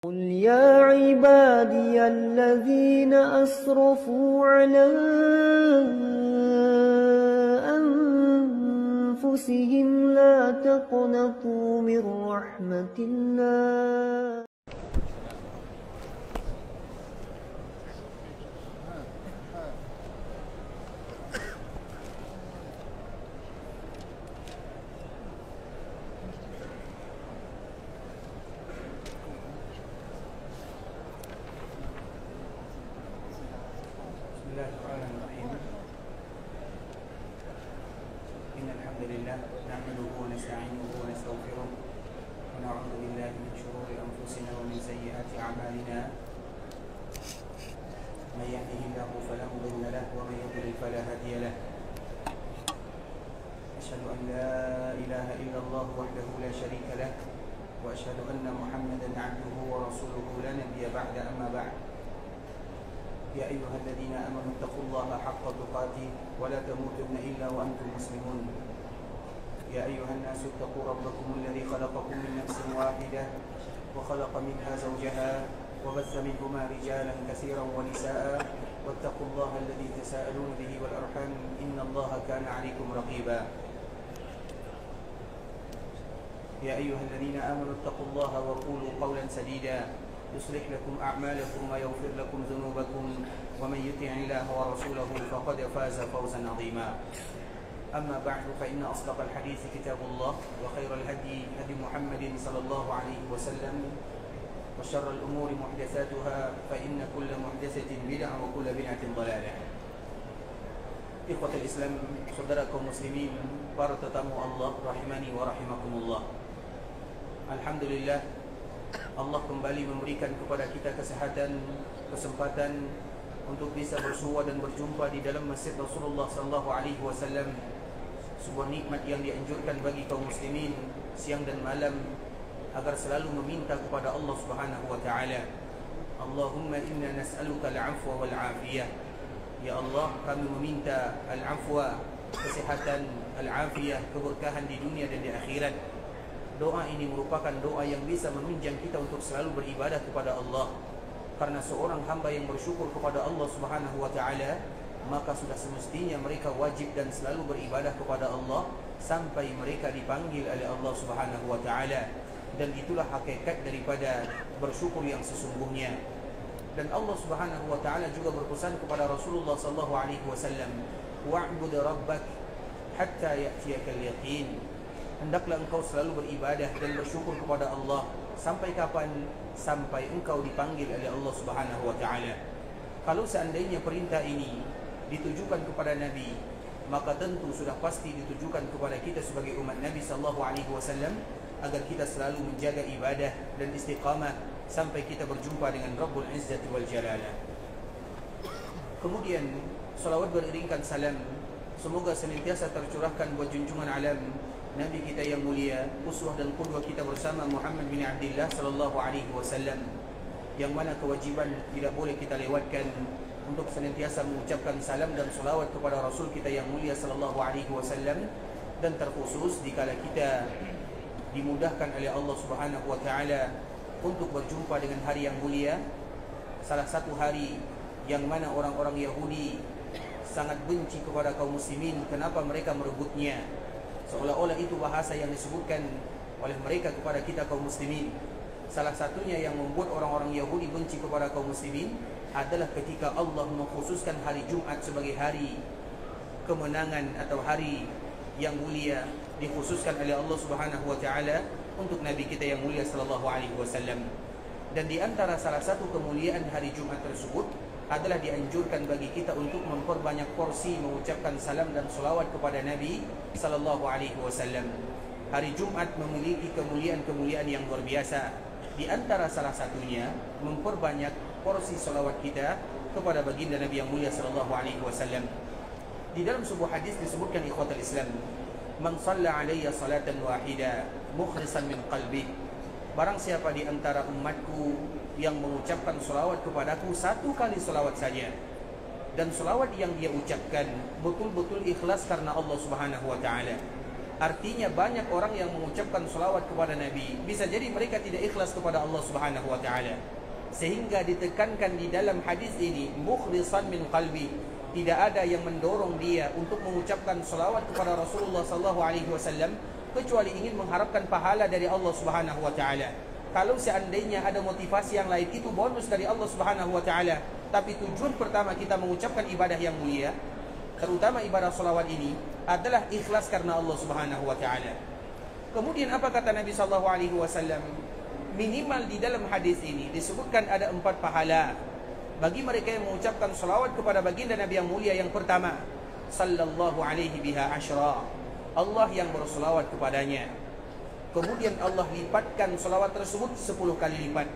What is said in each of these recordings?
قل يا عبادي الذين أسرفوا على أنفسهم لا تقنطوا من رحمة الله وأشهد أن محمدا عبده ورسوله لا نبي بعد أما بعد يا أيها الذين آمنوا اتقوا الله حق تقاته ولا تموتن إلا وأنتم مسلمون يا أيها الناس اتقوا ربكم الذي خلقكم من نفس واحدة وخلق منها زوجها وبث منهما رجالا كثيرا ونساء واتقوا الله الذي تساءلون به والأرحام إن الله كان عليكم رقيبا يا أيها الذين آمنوا اتقوا الله وقولوا قولا سديدا يصلح لكم أعمالكم ويغفر لكم ذنوبكم ومن يطع الله ورسوله فقد فاز فوزا عظيما أما بعد فإن أصدق الحديث كتاب الله وخير الهدي هدي محمد صلى الله عليه وسلم وشر الأمور محدثاتها فإن كل محدثة بدعة وكل بدعة ضلالة إخوة الإسلام saudaraku muslimin para tetamu Allah rahimani wa rahimakumullah. Alhamdulillah, Allah kembali memberikan kepada kita kesempatan untuk bisa bersua dan berjumpa di dalam Masjid Rasulullah sallallahu alaihi wasallam. Sebuah nikmat yang dianjurkan bagi kaum muslimin siang dan malam agar selalu meminta kepada Allah Subhanahu wa taala. Allahumma inna nas'aluka al-'afwa wal 'afiyah. Ya Allah, kami meminta al-'afwa, kesehatan, al-'afiyah, keberkahan di dunia dan di akhirat. Doa ini merupakan doa yang bisa menunjang kita untuk selalu beribadah kepada Allah. Karena seorang hamba yang bersyukur kepada Allah Subhanahu wa taala, maka sudah semestinya mereka wajib dan selalu beribadah kepada Allah sampai mereka dipanggil oleh Allah Subhanahu wa taala. Dan itulah hakikat daripada bersyukur yang sesungguhnya. Dan Allah Subhanahu wa taala juga berpesan kepada Rasulullah sallallahu alaihi wasallam, wa'bud rabbak hatta ya'tiyakal yaqin. Hendaklah engkau selalu beribadah dan bersyukur kepada Allah sampai kapan? Sampai engkau dipanggil oleh Allah Subhanahu wa taala. Kalau seandainya perintah ini ditujukan kepada Nabi, maka tentu sudah pasti ditujukan kepada kita sebagai umat Nabi sallallahu alaihi wasallam agar kita selalu menjaga ibadah dan istiqamah sampai kita berjumpa dengan Rabbul Izzati wal Jalalah. Kemudian salawat beriringkan salam semoga senantiasa tercurahkan buat junjungan alam Nabi kita yang mulia, uswah dan qudwah kita bersama Muhammad bin Abdullah sallallahu alaihi wasallam, yang mana kewajiban tidak boleh kita lewatkan untuk senantiasa mengucapkan salam dan salawat kepada Rasul kita yang mulia sallallahu alaihi wasallam. Dan terkhusus dikala kita dimudahkan oleh Allah Subhanahu wa taala untuk berjumpa dengan hari yang mulia, salah satu hari yang mana orang-orang Yahudi sangat benci kepada kaum muslimin. Kenapa mereka merebutnya? Seolah-olah itu bahasa yang disebutkan oleh mereka kepada kita kaum muslimin. Salah satunya yang membuat orang-orang Yahudi benci kepada kaum muslimin adalah ketika Allah mengkhususkan hari Jumat sebagai hari kemenangan atau hari yang mulia, dikhususkan oleh Allah Subhanahu wa taala untuk Nabi kita yang mulia sallallahu alaihi wasallam. Dan di antara salah satu kemuliaan hari Jumat tersebut adalah dianjurkan bagi kita untuk memperbanyak porsi mengucapkan salam dan salawat kepada Nabi sallallahu alaihi wasallam. Hari Jumat memiliki kemuliaan-kemuliaan yang luar biasa. Di antara salah satunya memperbanyak porsi salawat kita kepada baginda Nabi yang mulia sallallahu alaihi wasallam. Di dalam sebuah hadis disebutkan, ikhwatul Islam, man shalla alayya salatan wahida mukhlishan min qalbi. Barang siapa di antara umatku yang mengucapkan salawat kepadaku satu kali salawat saja, dan salawat yang dia ucapkan betul-betul ikhlas karena Allah Subhanahu wa taala, Artinya banyak orang yang mengucapkan salawat kepada Nabi, bisa jadi mereka tidak ikhlas kepada Allah Subhanahu wa taala. Sehingga ditekankan di dalam hadis ini, mukhlishan min qalbi, tidak ada yang mendorong dia untuk mengucapkan salawat kepada Rasulullah sallallahu alaihi wasallam kecuali ingin mengharapkan pahala dari Allah Subhanahu wa taala. Kalau seandainya ada motivasi yang lain, itu bonus dari Allah Subhanahu wa taala. Tapi tujuan pertama kita mengucapkan ibadah yang mulia, terutama ibadah salawat ini, adalah ikhlas karena Allah Subhanahu wa taala. Kemudian apa kata Nabi sallallahu alaihi wasallam? Minimal di dalam hadis ini disebutkan ada 4 pahala bagi mereka yang mengucapkan salawat kepada baginda Nabi yang mulia. Yang pertama, sallallahu alaihi biha asyra, Allah yang bersalawat kepadanya. Kemudian Allah lipatkan salawat tersebut 10 kali lipat.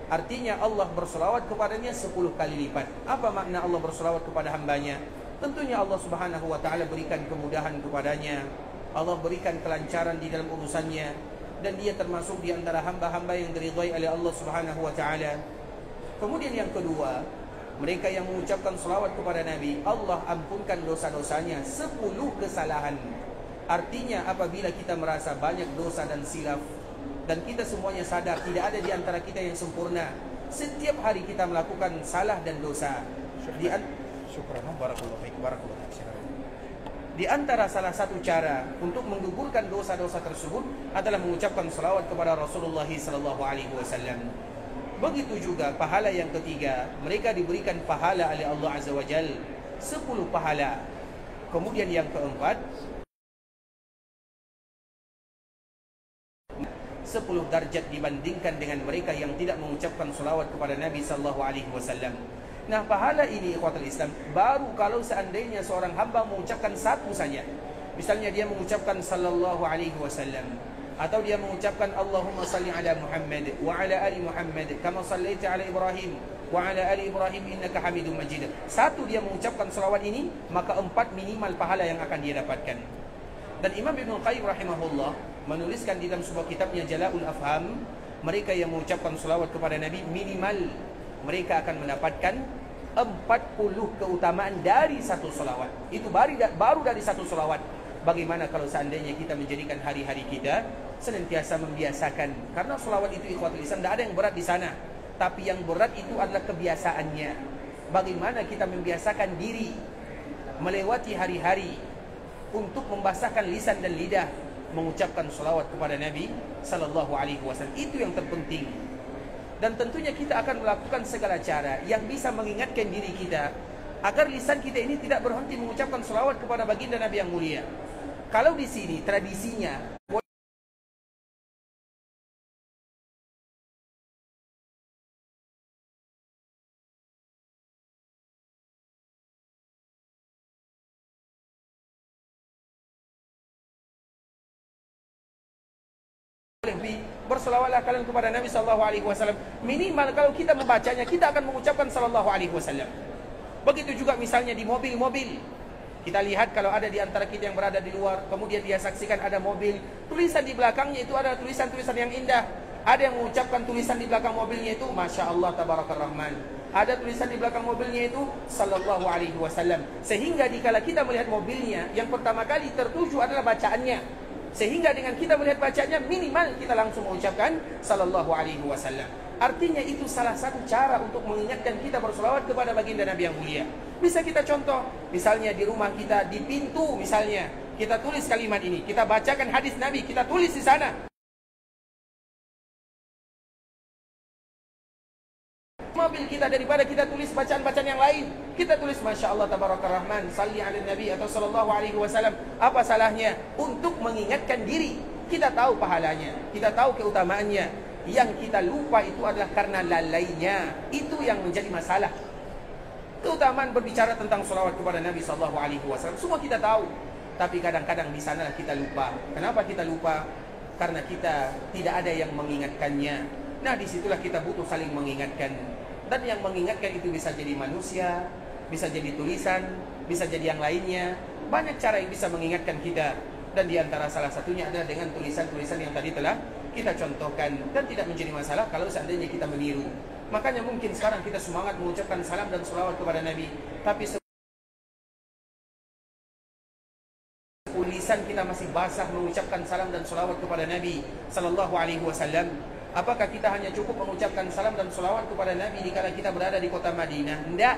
Artinya Allah bersalawat kepadanya 10 kali lipat. Apa makna Allah bersalawat kepada hambanya? Tentunya Allah Subhanahu wa taala berikan kemudahan kepadanya, Allah berikan kelancaran di dalam urusannya, dan dia termasuk di antara hamba-hamba yang diridhai oleh Allah Subhanahu wa taala. Kemudian yang kedua, mereka yang mengucapkan salawat kepada Nabi, Allah ampunkan dosa-dosanya 10 kesalahan. Artinya apabila kita merasa banyak dosa dan silaf, dan kita semuanya sadar tidak ada di antara kita yang sempurna, setiap hari kita melakukan salah dan dosa. Di antara salah satu cara untuk menggugurkan dosa-dosa tersebut adalah mengucapkan salawat kepada Rasulullah sallallahu alaihi wasallam. Begitu juga pahala yang ketiga, mereka diberikan pahala oleh Allah Azza wa Jalla 10 pahala. Kemudian yang keempat, 10 darjat dibandingkan dengan mereka yang tidak mengucapkan salawat kepada Nabi sallallahu alaihi wasallam. Nah, pahala ini ikhwatul Islam baru kalau seandainya seorang hamba mengucapkan satu saja. Misalnya dia mengucapkan sallallahu alaihi wasallam, atau dia mengucapkan Allahumma salli ala Muhammad wa ala ali Muhammad kama sallaita ala Ibrahim wa ala ali Ibrahim innaka Hamidum Majid. Satu dia mengucapkan salawat ini, maka 4 minimal pahala yang akan dia dapatkan. Dan Imam Ibnu Qayyim rahimahullah menuliskan di dalam sebuah kitabnya Jala'ul Afham, mereka yang mengucapkan salawat kepada Nabi minimal mereka akan mendapatkan 40 keutamaan dari satu salawat. Itu baru dari satu salawat. Bagaimana kalau seandainya kita menjadikan hari-hari kita senantiasa membiasakan? Karena salawat itu ikhwatul Islam, tidak ada yang berat di sana, tapi yang berat itu adalah kebiasaannya. Bagaimana kita membiasakan diri melewati hari-hari untuk membasahkan lisan dan lidah mengucapkan salawat kepada Nabi sallallahu alaihi wasallam. Itu yang terpenting. Dan tentunya kita akan melakukan segala cara yang bisa mengingatkan diri kita agar lisan kita ini tidak berhenti mengucapkan salawat kepada baginda Nabi yang mulia. Kalau di sini tradisinya berselawatlah kalian kepada Nabi sallallahu alaihi wasallam. Minimal kalau kita membacanya, kita akan mengucapkan sallallahu alaihi wasallam. Begitu juga misalnya di mobil-mobil. Kita lihat kalau ada di antara kita yang berada di luar, kemudian dia saksikan ada mobil, tulisan di belakangnya itu ada tulisan-tulisan yang indah. Ada yang mengucapkan tulisan di belakang mobilnya itu Masya Allah Tabarakar Rahman. Ada tulisan di belakang mobilnya itu sallallahu alaihi wasallam. Sehingga dikala kita melihat mobilnya, yang pertama kali tertuju adalah bacaannya. Sehingga dengan kita melihat bacanya, minimal kita langsung mengucapkan sallallahu alaihi wasallam. Artinya itu salah satu cara untuk mengingatkan kita berselawat kepada baginda Nabi yang mulia. Bisa kita contoh, misalnya di rumah kita, di pintu misalnya, kita tulis kalimat ini, kita bacakan hadis Nabi, kita tulis di sana. Mobil kita, daripada kita tulis bacaan-bacaan yang lain, kita tulis Masya Allah Tabarakar Rahman, Salli ala Nabi atau Sallallahu alaihi wasallam. Apa salahnya? Untuk mengingatkan diri. Kita tahu pahalanya, kita tahu keutamaannya. Yang kita lupa itu adalah karena lalainya. Itu yang menjadi masalah. Keutamaan berbicara tentang salawat kepada Nabi Sallallahu alaihi wasallam semua kita tahu, tapi kadang-kadang di sanalah kita lupa. Kenapa kita lupa? Karena kita tidak ada yang mengingatkannya. Nah, disitulah kita butuh saling mengingatkan. Dan yang mengingatkan itu bisa jadi manusia, bisa jadi tulisan, bisa jadi yang lainnya. Banyak cara yang bisa mengingatkan kita. Dan di antara salah satunya adalah dengan tulisan-tulisan yang tadi telah kita contohkan. Dan tidak menjadi masalah kalau seandainya kita meniru. Makanya mungkin sekarang kita semangat mengucapkan salam dan salawat kepada Nabi, tapi lisan kita masih basah mengucapkan salam dan salawat kepada Nabi sallallahu alaihi wasallam? Apakah kita hanya cukup mengucapkan salam dan salawat kepada Nabi dikala kita berada di kota Madinah? Tidak.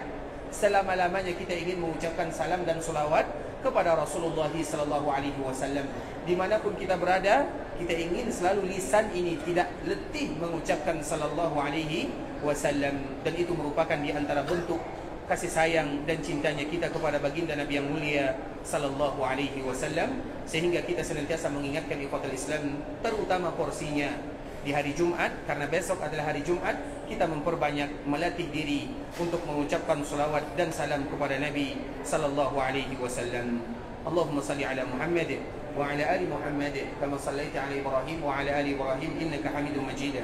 Selama-lamanya kita ingin mengucapkan salam dan salawat kepada Rasulullah sallallahu alaihi wasallam. Dimanapun kita berada, kita ingin selalu lisan ini tidak letih mengucapkan sallallahu alaihi wasallam, dan itu merupakan di antara bentuk kasih sayang dan cintanya kita kepada baginda Nabi yang mulia sallallahu alaihi wasallam, sehingga kita senantiasa mengingatkan ikhwatul Islam, terutama porsinya di hari Jumat, karena besok adalah hari Jumat, kita memperbanyak melatih diri untuk mengucapkan salawat dan salam kepada Nabi sallallahu alaihi wasallam. Allahumma salli ala Muhammad wa ala ali Muhammad kama sallaita ala Ibrahim wa ala ali Ibrahim innaka Hamidum Majid.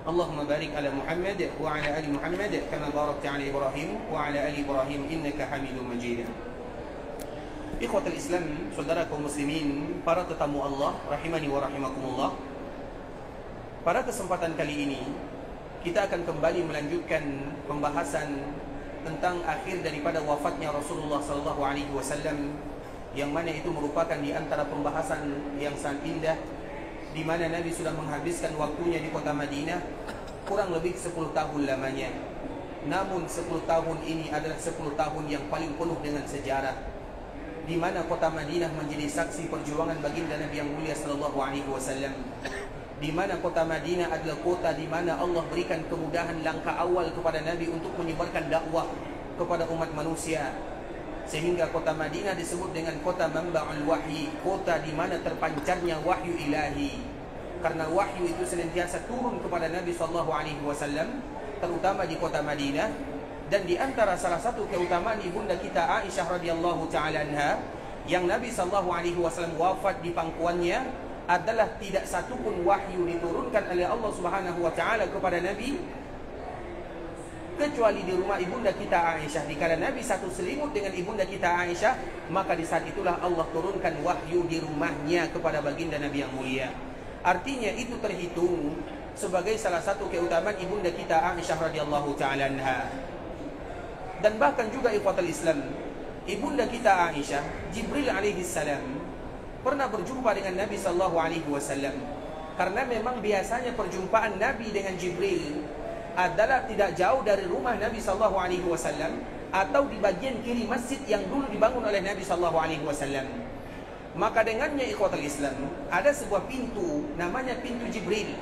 Allahumma barik ala Muhammad wa ala ali Muhammad kama barakta ala Ibrahim wa ala ali Ibrahim innaka Hamidum Majid. Ikhwatul Islam, saudara kaum muslimin, para tetamu Allah rahimani wa rahimakumullah. Pada kesempatan kali ini, kita akan kembali melanjutkan pembahasan tentang akhir daripada wafatnya Rasulullah sallallahu alaihi wasallam, yang mana itu merupakan di antara pembahasan yang sangat indah, di mana Nabi sudah menghabiskan waktunya di kota Madinah kurang lebih 10 tahun lamanya. Namun 10 tahun ini adalah 10 tahun yang paling penuh dengan sejarah, di mana kota Madinah menjadi saksi perjuangan baginda Nabi yang mulia sallallahu alaihi wasallam. Di mana kota Madinah adalah kota di mana Allah berikan kemudahan langkah awal kepada Nabi untuk menyebarkan dakwah kepada umat manusia, sehingga kota Madinah disebut dengan kota Manba'ul Wahyi, kota di mana terpancarnya wahyu ilahi, karena wahyu itu senantiasa turun kepada Nabi SAW, terutama di kota Madinah. Dan di antara salah satu keutamaan ibunda kita Aisyah radhiyallahu ta'ala anha, yang Nabi SAW wafat di pangkuannya, adalah tidak satu pun wahyu diturunkan oleh Allah Subhanahu wa taala kepada Nabi kecuali di rumah ibunda kita Aisyah. Dikala Nabi satu selimut dengan ibunda kita Aisyah, maka di saat itulah Allah turunkan wahyu di rumahnya kepada baginda Nabi yang mulia. Artinya itu terhitung sebagai salah satu keutamaan ibunda kita Aisyah radhiyallahu taala anha. Dan bahkan juga ikhwatul Islam, ibunda kita Aisyah, Jibril alaihi salam pernah berjumpa dengan Nabi sallallahu alaihi wasallam. Karena memang biasanya perjumpaan Nabi dengan Jibril adalah tidak jauh dari rumah Nabi sallallahu alaihi wasallam atau di bagian kiri masjid yang dulu dibangun oleh Nabi sallallahu alaihi wasallam. Maka dengannya ikhwatul Islam, ada sebuah pintu namanya pintu Jibril.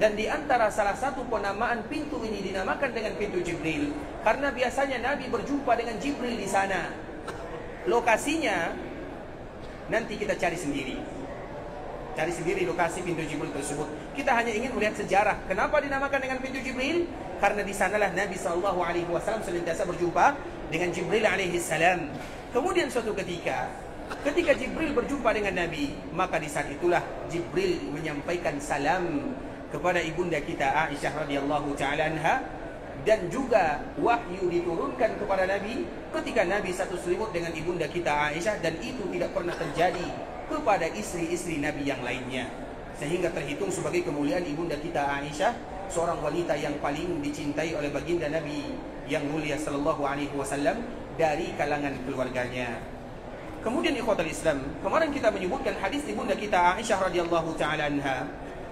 Dan di antara salah satu penamaan pintu ini dinamakan dengan pintu Jibril karena biasanya Nabi berjumpa dengan Jibril di sana. Lokasinya nanti kita cari sendiri lokasi pintu Jibril tersebut. Kita hanya ingin melihat sejarah kenapa dinamakan dengan pintu Jibril, karena di sanalah Nabi sallallahu alaihi wasallam senantiasa berjumpa dengan Jibril alaihi salam. Kemudian suatu ketika Jibril berjumpa dengan Nabi, maka di saat itulah Jibril menyampaikan salam kepada ibunda kita Aisyah radhiyallahu taala anha, dan juga wahyu diturunkan kepada Nabi ketika Nabi satu selimut dengan ibunda kita Aisyah, dan itu tidak pernah terjadi kepada istri-istri Nabi yang lainnya, sehingga terhitung sebagai kemuliaan ibunda kita Aisyah, seorang wanita yang paling dicintai oleh baginda Nabi yang mulia sallallahu alaihi wasallam dari kalangan keluarganya. Kemudian ikhwatul Islam, kemarin kita menyebutkan hadis ibunda kita Aisyah radhiyallahu taala anha,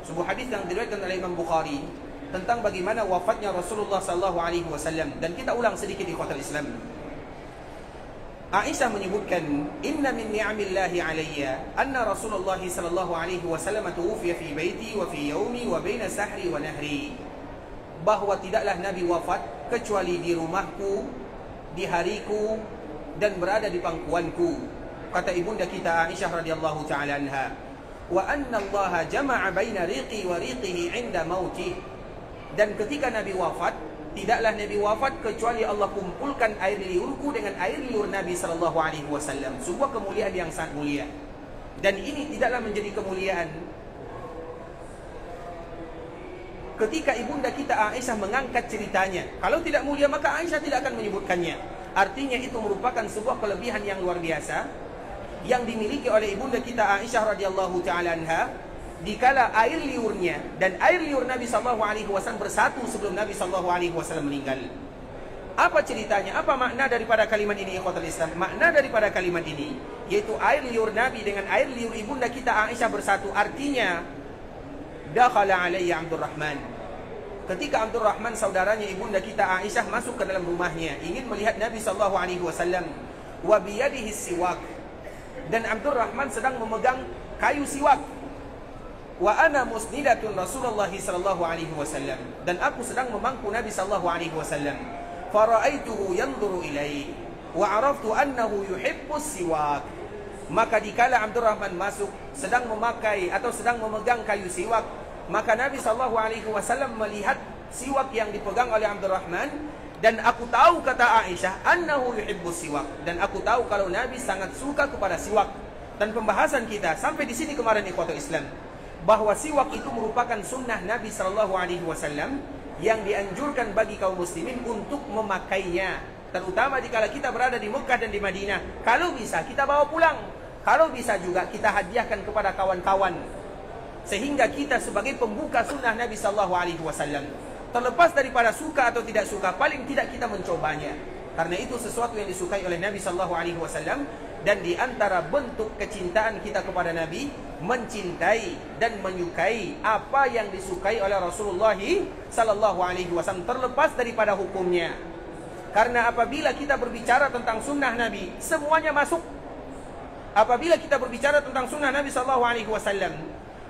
sebuah hadis yang diriwayatkan oleh Imam Bukhari tentang bagaimana wafatnya Rasulullah sallallahu alaihi wasallam. Dan kita ulang sedikit ikhwatul Islam. Aisyah menyebutkan, "Inna min ni'amillahi 'alayya anna Rasulullah sallallahu alaihi wasallam tuwfiya fi baiti wa fi yaumi wa baina sahri wa nahri." Bahwa tidaklah Nabi wafat kecuali di rumahku, di hariku, dan berada di pangkuanku. Kata ibunda kita Aisyah radhiyallahu taala anha, "Wa anna Allah jama'a baina riqi wa riqihi 'inda mautih." Dan ketika Nabi wafat, tidaklah Nabi wafat kecuali Allah kumpulkan air liurku dengan air liur Nabi sallallahu alaihi wasallam. Sebuah kemuliaan yang sangat mulia. Dan ini tidaklah menjadi kemuliaan ketika ibunda kita Aisyah mengangkat ceritanya. Kalau tidak mulia maka Aisyah tidak akan menyebutkannya. Artinya itu merupakan sebuah kelebihan yang luar biasa yang dimiliki oleh ibunda kita Aisyah radhiyallahu taala anha, dikala air liurnya dan air liur Nabi sallallahu alaihi wasallam bersatu sebelum Nabi sallallahu alaihi wasallam meninggal. Apa ceritanya? Apa makna daripada kalimat ini, ikhwatul Islam? Makna daripada kalimat ini yaitu air liur Nabi dengan air liur ibunda kita Aisyah bersatu. Artinya, dakhala alayya Abdurrahman. Ketika Abdurrahman saudaranya ibunda kita Aisyah masuk ke dalam rumahnya, ingin melihat Nabi sallallahu alaihi wasallam, wa biyadihi siwak. Dan Abdurrahman sedang memegang kayu siwak. Wa ana musnidatun Rasulullah sallallahu alaihi wasallam. Dan aku sedang memangku Nabi sallallahu alaihi wasallam. Fara'aituhu yanzuru ilaihi wa 'araftu annahu yuhibbus siwak. Maka dikala Abdurrahman masuk sedang memakai atau sedang memegang kayu siwak, maka Nabi sallallahu alaihi wasallam melihat siwak yang dipegang oleh Abdurrahman, dan aku tahu, kata Aisyah, annahu yuhibbus siwak, dan aku tahu kalau Nabi sangat suka kepada siwak. Dan pembahasan kita sampai di sini kemarin, ikhwatul Islam, bahwa siwak itu merupakan sunnah Nabi sallallahu alaihi wasallam yang dianjurkan bagi kaum muslimin untuk memakainya, terutama dikala kita berada di Mekah dan di Madinah. Kalau bisa kita bawa pulang, kalau bisa juga kita hadiahkan kepada kawan-kawan, sehingga kita sebagai pembuka sunnah Nabi sallallahu alaihi wasallam, terlepas daripada suka atau tidak suka, paling tidak kita mencobanya, karena itu sesuatu yang disukai oleh Nabi sallallahu alaihi wasallam. Dan di antara bentuk kecintaan kita kepada Nabi, mencintai dan menyukai apa yang disukai oleh Rasulullah sallallahu alaihi wasallam, terlepas daripada hukumnya. Karena apabila kita berbicara tentang sunnah Nabi, semuanya masuk. Apabila kita berbicara tentang sunnah Nabi sallallahu alaihi wasallam,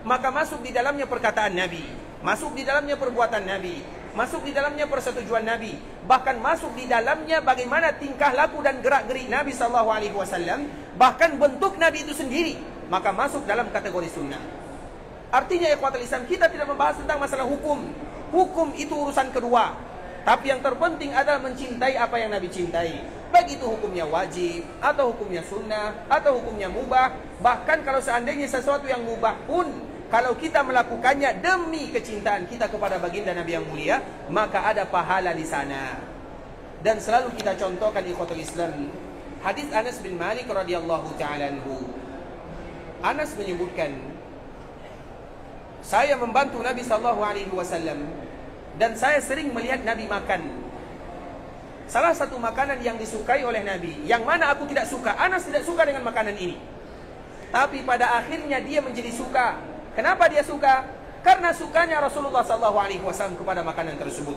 maka masuk di dalamnya perkataan Nabi, masuk di dalamnya perbuatan Nabi, masuk di dalamnya persetujuan Nabi, bahkan masuk di dalamnya bagaimana tingkah laku dan gerak-gerik Nabi sallallahu alaihi wasallam, bahkan bentuk Nabi itu sendiri, maka masuk dalam kategori sunnah. Artinya, ikhwatul Islam, kita tidak membahas tentang masalah hukum. Hukum itu urusan kedua. Tapi yang terpenting adalah mencintai apa yang Nabi cintai. Baik itu hukumnya wajib, atau hukumnya sunnah, atau hukumnya mubah. Bahkan kalau seandainya sesuatu yang mubah pun, kalau kita melakukannya demi kecintaan kita kepada baginda Nabi yang mulia, maka ada pahala di sana. Dan selalu kita contohkan, ikhwatul Islam, hadis Anas bin Malik radhiyallahu ta'ala anhu. Anas menyebutkan, saya membantu Nabi sallallahu alaihi wasallam dan saya sering melihat Nabi makan. Salah satu makanan yang disukai oleh Nabi, yang mana aku tidak suka. Anas tidak suka dengan makanan ini, tapi pada akhirnya dia menjadi suka. Kenapa dia suka? Karena sukanya Rasulullah sallallahu alaihi wasallam kepada makanan tersebut.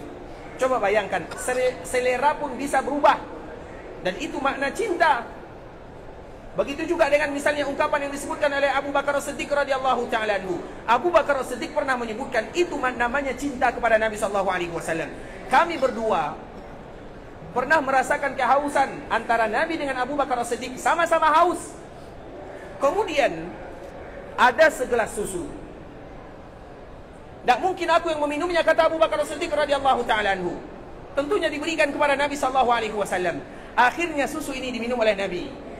Coba bayangkan, selera pun bisa berubah, dan itu makna cinta. Begitu juga dengan misalnya ungkapan yang disebutkan oleh Abu Bakar As-Siddiq radhiyallahu ta'ala anhu. Abu Bakar As-Siddiq pernah menyebutkan itu namanya cinta kepada Nabi sallallahu alaihi wasallam. Kami berdua pernah merasakan kehausan antara Nabi dengan Abu Bakar As-Siddiq, sama-sama haus. Kemudian ada segelas susu. Tak mungkin aku yang meminumnya, kata Abu Bakar As-Siddiq radhiyallahu ta'ala anhu. Tentunya diberikan kepada Nabi sallallahu alaihi wasallam. Akhirnya susu ini diminum oleh Nabi.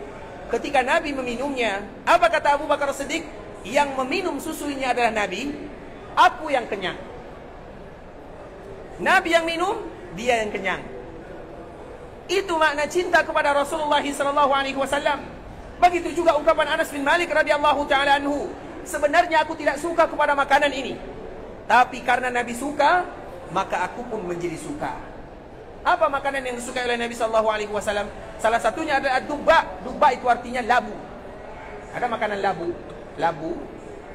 Ketika Nabi meminumnya, apa kata Abu Bakar As-Siddiq? Yang meminum susu ini adalah Nabi, aku yang kenyang. Nabi yang minum, dia yang kenyang. Itu makna cinta kepada Rasulullah sallallahu alaihi wasallam. Begitu juga ungkapan Anas bin Malik radhiyallahu ta'ala anhu. Sebenarnya aku tidak suka kepada makanan ini, tapi karena Nabi suka, maka aku pun menjadi suka. Apa makanan yang disukai oleh Nabi sallallahu alaihi wasallam? Salah satunya adalah dubba. Dubba itu artinya labu. Ada makanan labu. Labu,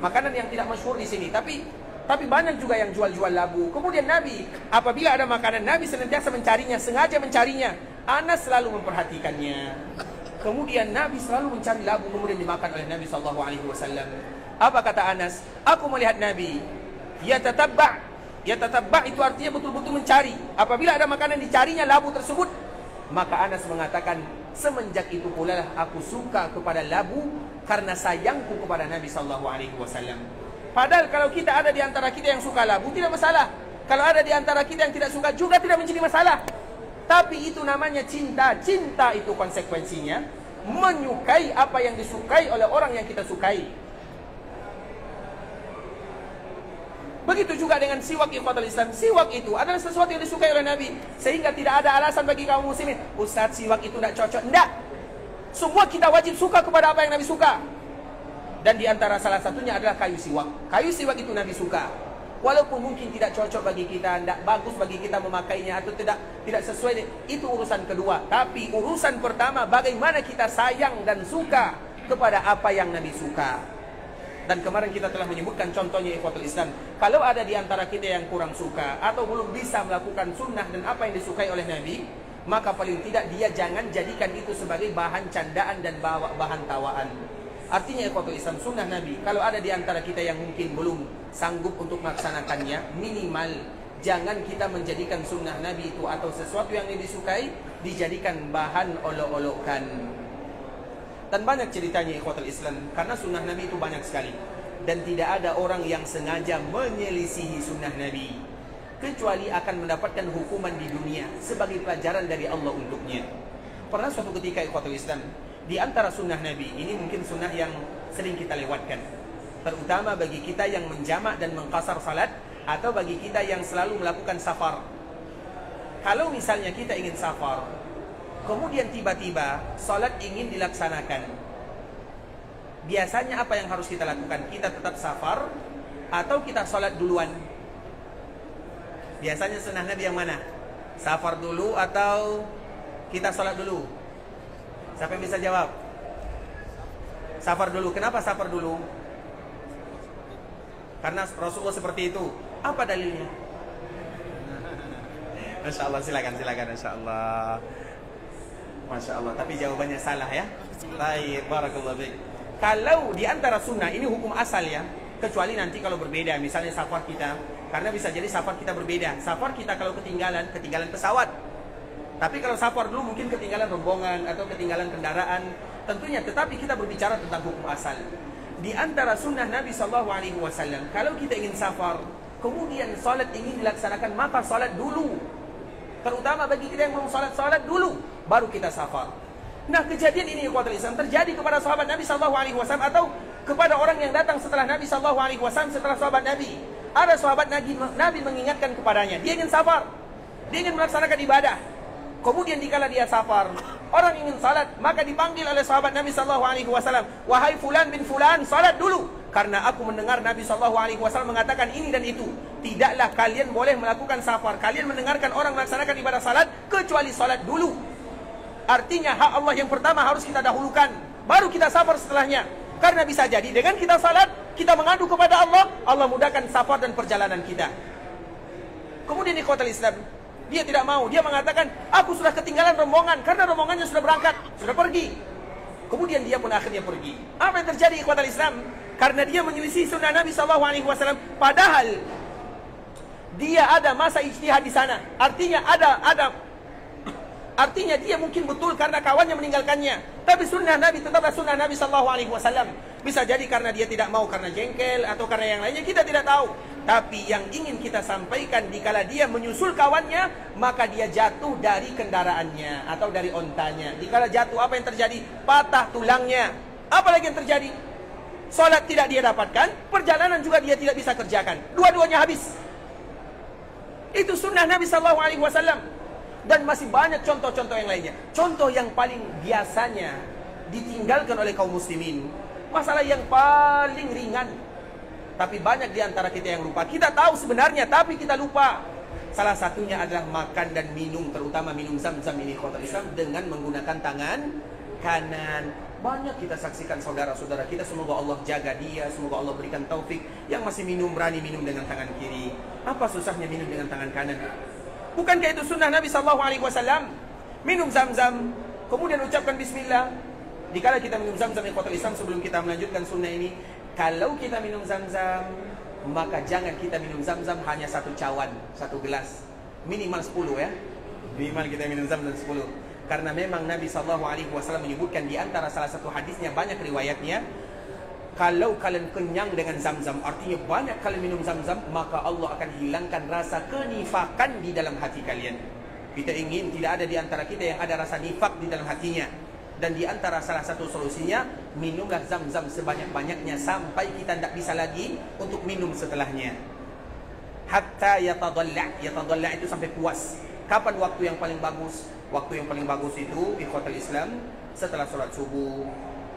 makanan yang tidak masyhur di sini, tapi banyak juga yang jual-jual labu. Kemudian Nabi, apabila ada makanan, Nabi senantiasa mencarinya, sengaja mencarinya. Anas selalu memperhatikannya. Kemudian Nabi selalu mencari labu, kemudian dimakan oleh Nabi sallallahu alaihi wasallam. Apa kata Anas? Aku melihat Nabi yatatabba. Yatatabba itu artinya betul-betul mencari. Apabila ada makanan dicarinya labu tersebut, maka Anas mengatakan, semenjak itu pula aku suka kepada labu karena sayangku kepada Nabi sallallahu alaihi wasallam. Padahal kalau kita ada di antara kita yang suka labu, tidak masalah. Kalau ada di antara kita yang tidak suka, juga tidak menjadi masalah. Tapi itu namanya cinta. Cinta itu konsekuensinya menyukai apa yang disukai oleh orang yang kita sukai. Begitu juga dengan siwak, ikhwatul Islam. Siwak itu adalah sesuatu yang disukai oleh Nabi, sehingga tidak ada alasan bagi kaum muslimin, Ustaz, siwak itu tidak cocok. Tidak. Semua kita wajib suka kepada apa yang Nabi suka. Dan di antara salah satunya adalah kayu siwak. Kayu siwak itu Nabi suka. Walaupun mungkin tidak cocok bagi kita, tidak bagus bagi kita memakainya, atau tidak sesuai, itu urusan kedua. Tapi urusan pertama, bagaimana kita sayang dan suka kepada apa yang Nabi suka. Dan kemarin kita telah menyebutkan contohnya ikhwatul Islam. Kalau ada di antara kita yang kurang suka atau belum bisa melakukan sunnah dan apa yang disukai oleh Nabi, maka paling tidak dia jangan jadikan itu sebagai bahan candaan dan bahan tawaan. Artinya ikhwatul Islam, sunnah Nabi, kalau ada di antara kita yang mungkin belum sanggup untuk melaksanakannya, minimal jangan kita menjadikan sunnah Nabi itu atau sesuatu yang disukai dijadikan bahan olok-olokan. Dan banyak ceritanya ikhwatul Islam, karena sunnah Nabi itu banyak sekali. Dan tidak ada orang yang sengaja menyelisihi sunnah Nabi, kecuali akan mendapatkan hukuman di dunia sebagai pelajaran dari Allah untuknya. Pernah suatu ketika ikhwatul Islam, di antara sunnah Nabi, ini mungkin sunnah yang sering kita lewatkan, terutama bagi kita yang menjamak dan mengqasar salat, atau bagi kita yang selalu melakukan safar. Kalau misalnya kita ingin safar, kemudian tiba-tiba salat ingin dilaksanakan, biasanya apa yang harus kita lakukan? Kita tetap safar atau kita salat duluan? Biasanya sunnah Nabi yang mana? Safar dulu atau kita salat dulu? Siapa yang bisa jawab? Safar dulu. Kenapa safar dulu? Karena Rasulullah seperti itu. Apa dalilnya? Masya Allah, silakan. Masya Allah. Masya Allah. Tapi jawabannya salah ya. Baik, barakallahu fiik. Kalau di antara sunnah, ini hukum asal ya. Kecuali nanti kalau berbeda, misalnya safar kita, karena bisa jadi safar kita berbeda. Safar kita kalau ketinggalan pesawat. Tapi kalau safar dulu mungkin ketinggalan rombongan atau ketinggalan kendaraan, tentunya. Tetapi kita berbicara tentang hukum asal. Di antara sunnah Nabi SAW, kalau kita ingin safar, kemudian salat ingin dilaksanakan, maka salat dulu. Terutama bagi kita yang belum salat dulu, baru kita safar. Nah, kejadian ini ikhwatul Islam terjadi kepada sahabat Nabi SAW atau kepada orang yang datang setelah Nabi SAW, setelah sahabat Nabi. Ada sahabat Nabi mengingatkan kepadanya, dia ingin safar, dia ingin melaksanakan ibadah. Kemudian dikala dia safar, orang ingin salat, maka dipanggil oleh sahabat Nabi SAW, wahai fulan bin fulan, salat dulu, karena aku mendengar Nabi SAW mengatakan ini dan itu. Tidaklah kalian boleh melakukan safar, kalian mendengarkan orang melaksanakan ibadah salat, kecuali salat dulu. Artinya hak Allah yang pertama harus kita dahulukan, baru kita safar setelahnya. Karena bisa jadi dengan kita salat, kita mengadu kepada Allah, Allah mudahkan safar dan perjalanan kita. Kemudian ikhwatul Islam, dia tidak mau, dia mengatakan, aku sudah ketinggalan rombongan, karena rombongannya sudah berangkat, sudah pergi. Kemudian dia pun akhirnya pergi. Apa yang terjadi ikhwatul Islam? Karena dia menyelisih sunnah Nabi SAW, padahal dia ada masa ijtihad di sana. Artinya dia mungkin betul karena kawannya meninggalkannya, tapi sunnah Nabi tetaplah sunnah Nabi SAW. Bisa jadi karena dia tidak mau, karena jengkel, atau karena yang lainnya, kita tidak tahu. Tapi yang ingin kita sampaikan, dikala dia menyusul kawannya, maka dia jatuh dari kendaraannya atau dari ontanya. Dikala jatuh, apa yang terjadi? Patah tulangnya. Apa lagi yang terjadi? Salat tidak dia dapatkan, perjalanan juga dia tidak bisa kerjakan. Dua-duanya habis. Itu sunnah Nabi SAW. Dan masih banyak contoh-contoh yang lainnya. Contoh yang paling biasanya ditinggalkan oleh kaum muslimin, masalah yang paling ringan, tapi banyak di antara kita yang lupa. Kita tahu sebenarnya, tapi kita lupa. Salah satunya adalah makan dan minum, terutama minum zam-zam ini ikhwatul Islam, dengan menggunakan tangan kanan. Banyak kita saksikan saudara-saudara kita, semoga Allah jaga dia, semoga Allah berikan taufik, yang masih minum berani minum dengan tangan kiri. Apa susahnya minum dengan tangan kanan? Bukankah itu sunnah Nabi SAW? Minum zam-zam, kemudian ucapkan bismillah. Dikala kita minum zam-zam ikhwatul Islam, sebelum kita melanjutkan sunnah ini, kalau kita minum zam-zam, maka jangan kita minum zam-zam hanya satu cawan, satu gelas. Minimal 10 ya. Minimal kita minum zam-zam 10. Karena memang Nabi SAW menyebutkan di antara salah satu hadisnya, banyak riwayatnya, kalau kalian kenyang dengan zam-zam, artinya banyak kalian minum zam-zam, maka Allah akan hilangkan rasa kenifakan di dalam hati kalian. Kita ingin tidak ada di antara kita yang ada rasa nifak di dalam hatinya. Dan di antara salah satu solusinya, minumlah zam-zam sebanyak-banyaknya sampai kita tidak bisa lagi untuk minum setelahnya. Hatta yatadalla itu sampai puas. Kapan waktu yang paling bagus? Waktu yang paling bagus itu ikhwatul Islam setelah sholat subuh.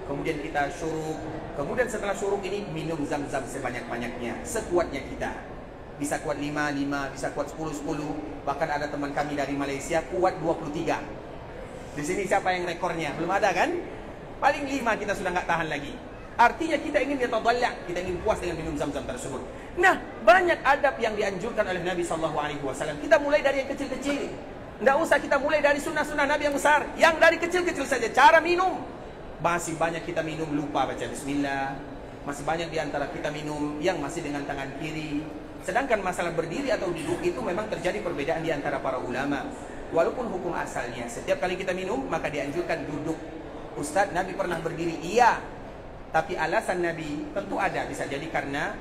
Kemudian kita syuruk. Kemudian setelah syuruk ini minum zam-zam sebanyak-banyaknya, sekuatnya kita. bisa kuat 5, bisa kuat 10, bahkan ada teman kami dari Malaysia kuat 23. Di sini siapa yang rekornya? Belum ada kan? Paling 5 kita sudah nggak tahan lagi. Artinya kita ingin yatadalla', kita ingin puas dengan minum zam-zam tersebut. Nah, banyak adab yang dianjurkan oleh Nabi SAW. Kita mulai dari yang kecil-kecil. Tidak usah kita mulai dari sunnah-sunnah Nabi yang besar. Yang dari kecil-kecil saja. Cara minum. Masih banyak kita minum lupa baca bismillah. Masih banyak di antara kita minum yang masih dengan tangan kiri. Sedangkan masalah berdiri atau duduk itu memang terjadi perbedaan di antara para ulama. Walaupun hukum asalnya setiap kali kita minum maka dianjurkan duduk. Ustadz, Nabi pernah berdiri? Iya. Tapi alasan Nabi tentu ada, bisa jadi karena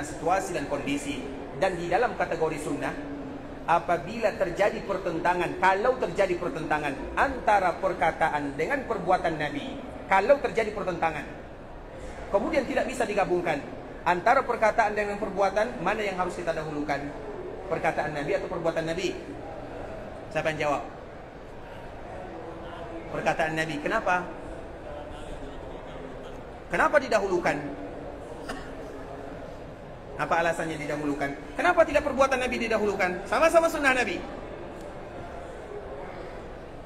situasi dan kondisi. Dan di dalam kategori sunnah, apabila terjadi pertentangan, kalau terjadi pertentangan antara perkataan dengan perbuatan Nabi, kalau terjadi pertentangan, kemudian tidak bisa digabungkan antara perkataan dengan perbuatan, mana yang harus kita dahulukan? Perkataan Nabi atau perbuatan Nabi? Siapa yang jawab? Perkataan Nabi. Kenapa? Kenapa didahulukan? Apa alasannya didahulukan? Kenapa tidak perbuatan Nabi didahulukan? Sama-sama sunnah Nabi.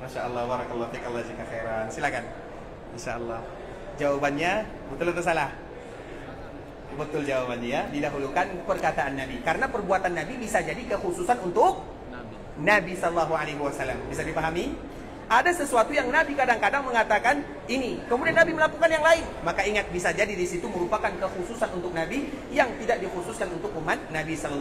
Masya Allah, barakallahu fiik, Allah jika khairan. Silakan. Insya Allah. Jawabannya betul atau salah? Betul jawabannya ya. Didahulukan perkataan Nabi. Karena perbuatan Nabi bisa jadi kekhususan untuk Nabi SAW. Bisa dipahami? Ada sesuatu yang Nabi kadang-kadang mengatakan ini, kemudian Nabi melakukan yang lain. Maka ingat, bisa jadi di situ merupakan kekhususan untuk Nabi yang tidak dikhususkan untuk umat Nabi SAW.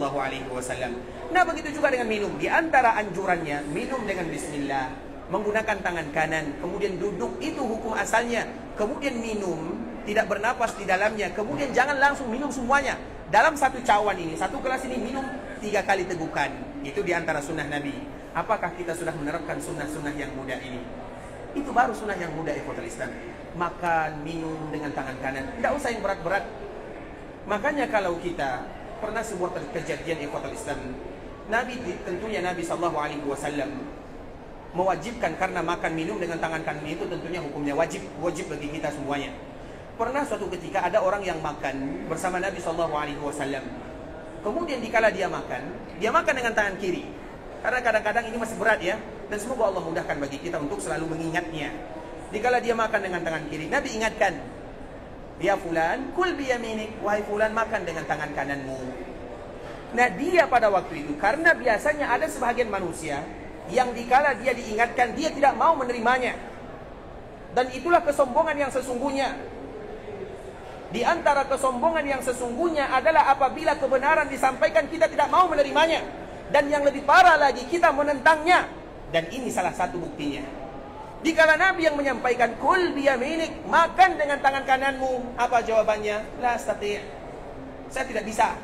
Nah, begitu juga dengan minum. Di antara anjurannya, minum dengan bismillah, menggunakan tangan kanan, kemudian duduk, itu hukum asalnya. Kemudian minum, tidak bernapas di dalamnya, kemudian jangan langsung minum semuanya. Dalam satu cawan ini, satu gelas ini minum 3 kali tegukan. Itu di antara sunnah Nabi. Apakah kita sudah menerapkan sunnah-sunnah yang mudah ini? Itu baru sunnah yang mudah, ikhwatul Islam. Makan, minum dengan tangan kanan, tidak usah yang berat-berat. Makanya kalau kita pernah sebuah kejadian, ikhwatul Islam, tentunya Nabi SAW mewajibkan, karena makan minum dengan tangan kanan itu tentunya hukumnya wajib bagi kita semuanya. Pernah suatu ketika ada orang yang makan bersama Nabi SAW. Kemudian dikala dia makan dengan tangan kiri. Karena kadang-kadang ini masih berat ya. Dan semoga Allah mudahkan bagi kita untuk selalu mengingatnya. Dikala dia makan dengan tangan kiri, Nabi ingatkan, ya fulan, kul biyaminik, wahai fulan, makan dengan tangan kananmu. Nah, dia pada waktu itu, karena biasanya ada sebahagian manusia yang dikala dia diingatkan, dia tidak mau menerimanya. Dan itulah kesombongan yang sesungguhnya. Di antara kesombongan yang sesungguhnya adalah apabila kebenaran disampaikan kita tidak mau menerimanya. Dan yang lebih parah lagi, kita menentangnya. Dan ini salah satu buktinya. Dikala Nabi yang menyampaikan, kul biyaminik, makan dengan tangan kananmu. Apa jawabannya? La astati'. Saya tidak bisa.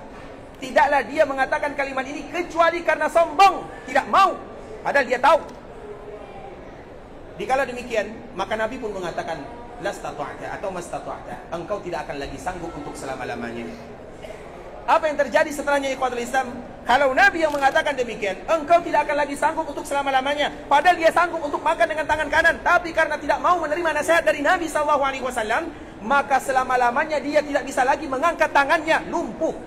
Tidaklah dia mengatakan kalimat ini kecuali karena sombong, tidak mau. Padahal dia tahu. Dikala demikian, maka Nabi pun mengatakan, la stata'ta atau mastata'ta. Engkau tidak akan lagi sanggup untuk selama-lamanya. Apa yang terjadi setelahnya, ikhwatul Islam? Kalau Nabi yang mengatakan demikian, engkau tidak akan lagi sanggup untuk selama-lamanya. Padahal dia sanggup untuk makan dengan tangan kanan. Tapi karena tidak mau menerima nasihat dari Nabi SAW, maka selama-lamanya dia tidak bisa lagi mengangkat tangannya, lumpuh.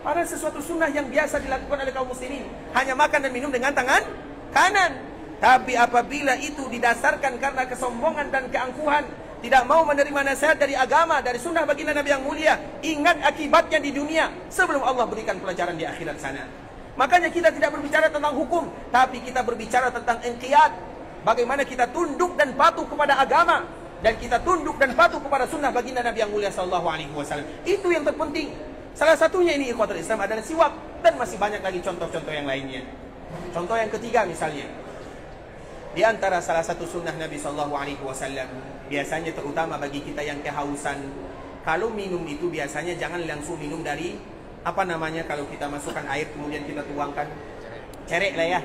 Padahal sesuatu sunnah yang biasa dilakukan oleh kaum muslimin. Hanya makan dan minum dengan tangan kanan. Tapi apabila itu didasarkan karena kesombongan dan keangkuhan, tidak mau menerima nasihat dari agama, dari sunnah baginda Nabi yang mulia, ingat akibatnya di dunia sebelum Allah berikan pelajaran di akhirat sana. Makanya kita tidak berbicara tentang hukum, tapi kita berbicara tentang inqiyad. Bagaimana kita tunduk dan patuh kepada agama, dan kita tunduk dan patuh kepada sunnah baginda Nabi yang mulia SAW. Itu yang terpenting. Salah satunya ini, ikhwatul Islam, adalah siwak. Dan masih banyak lagi contoh-contoh yang lainnya. Contoh yang ketiga misalnya, di antara salah satu sunnah Nabi SAW, biasanya terutama bagi kita yang kehausan, kalau minum itu biasanya jangan langsung minum dari, kalau kita masukkan air kemudian kita tuangkan, cerek lah ya,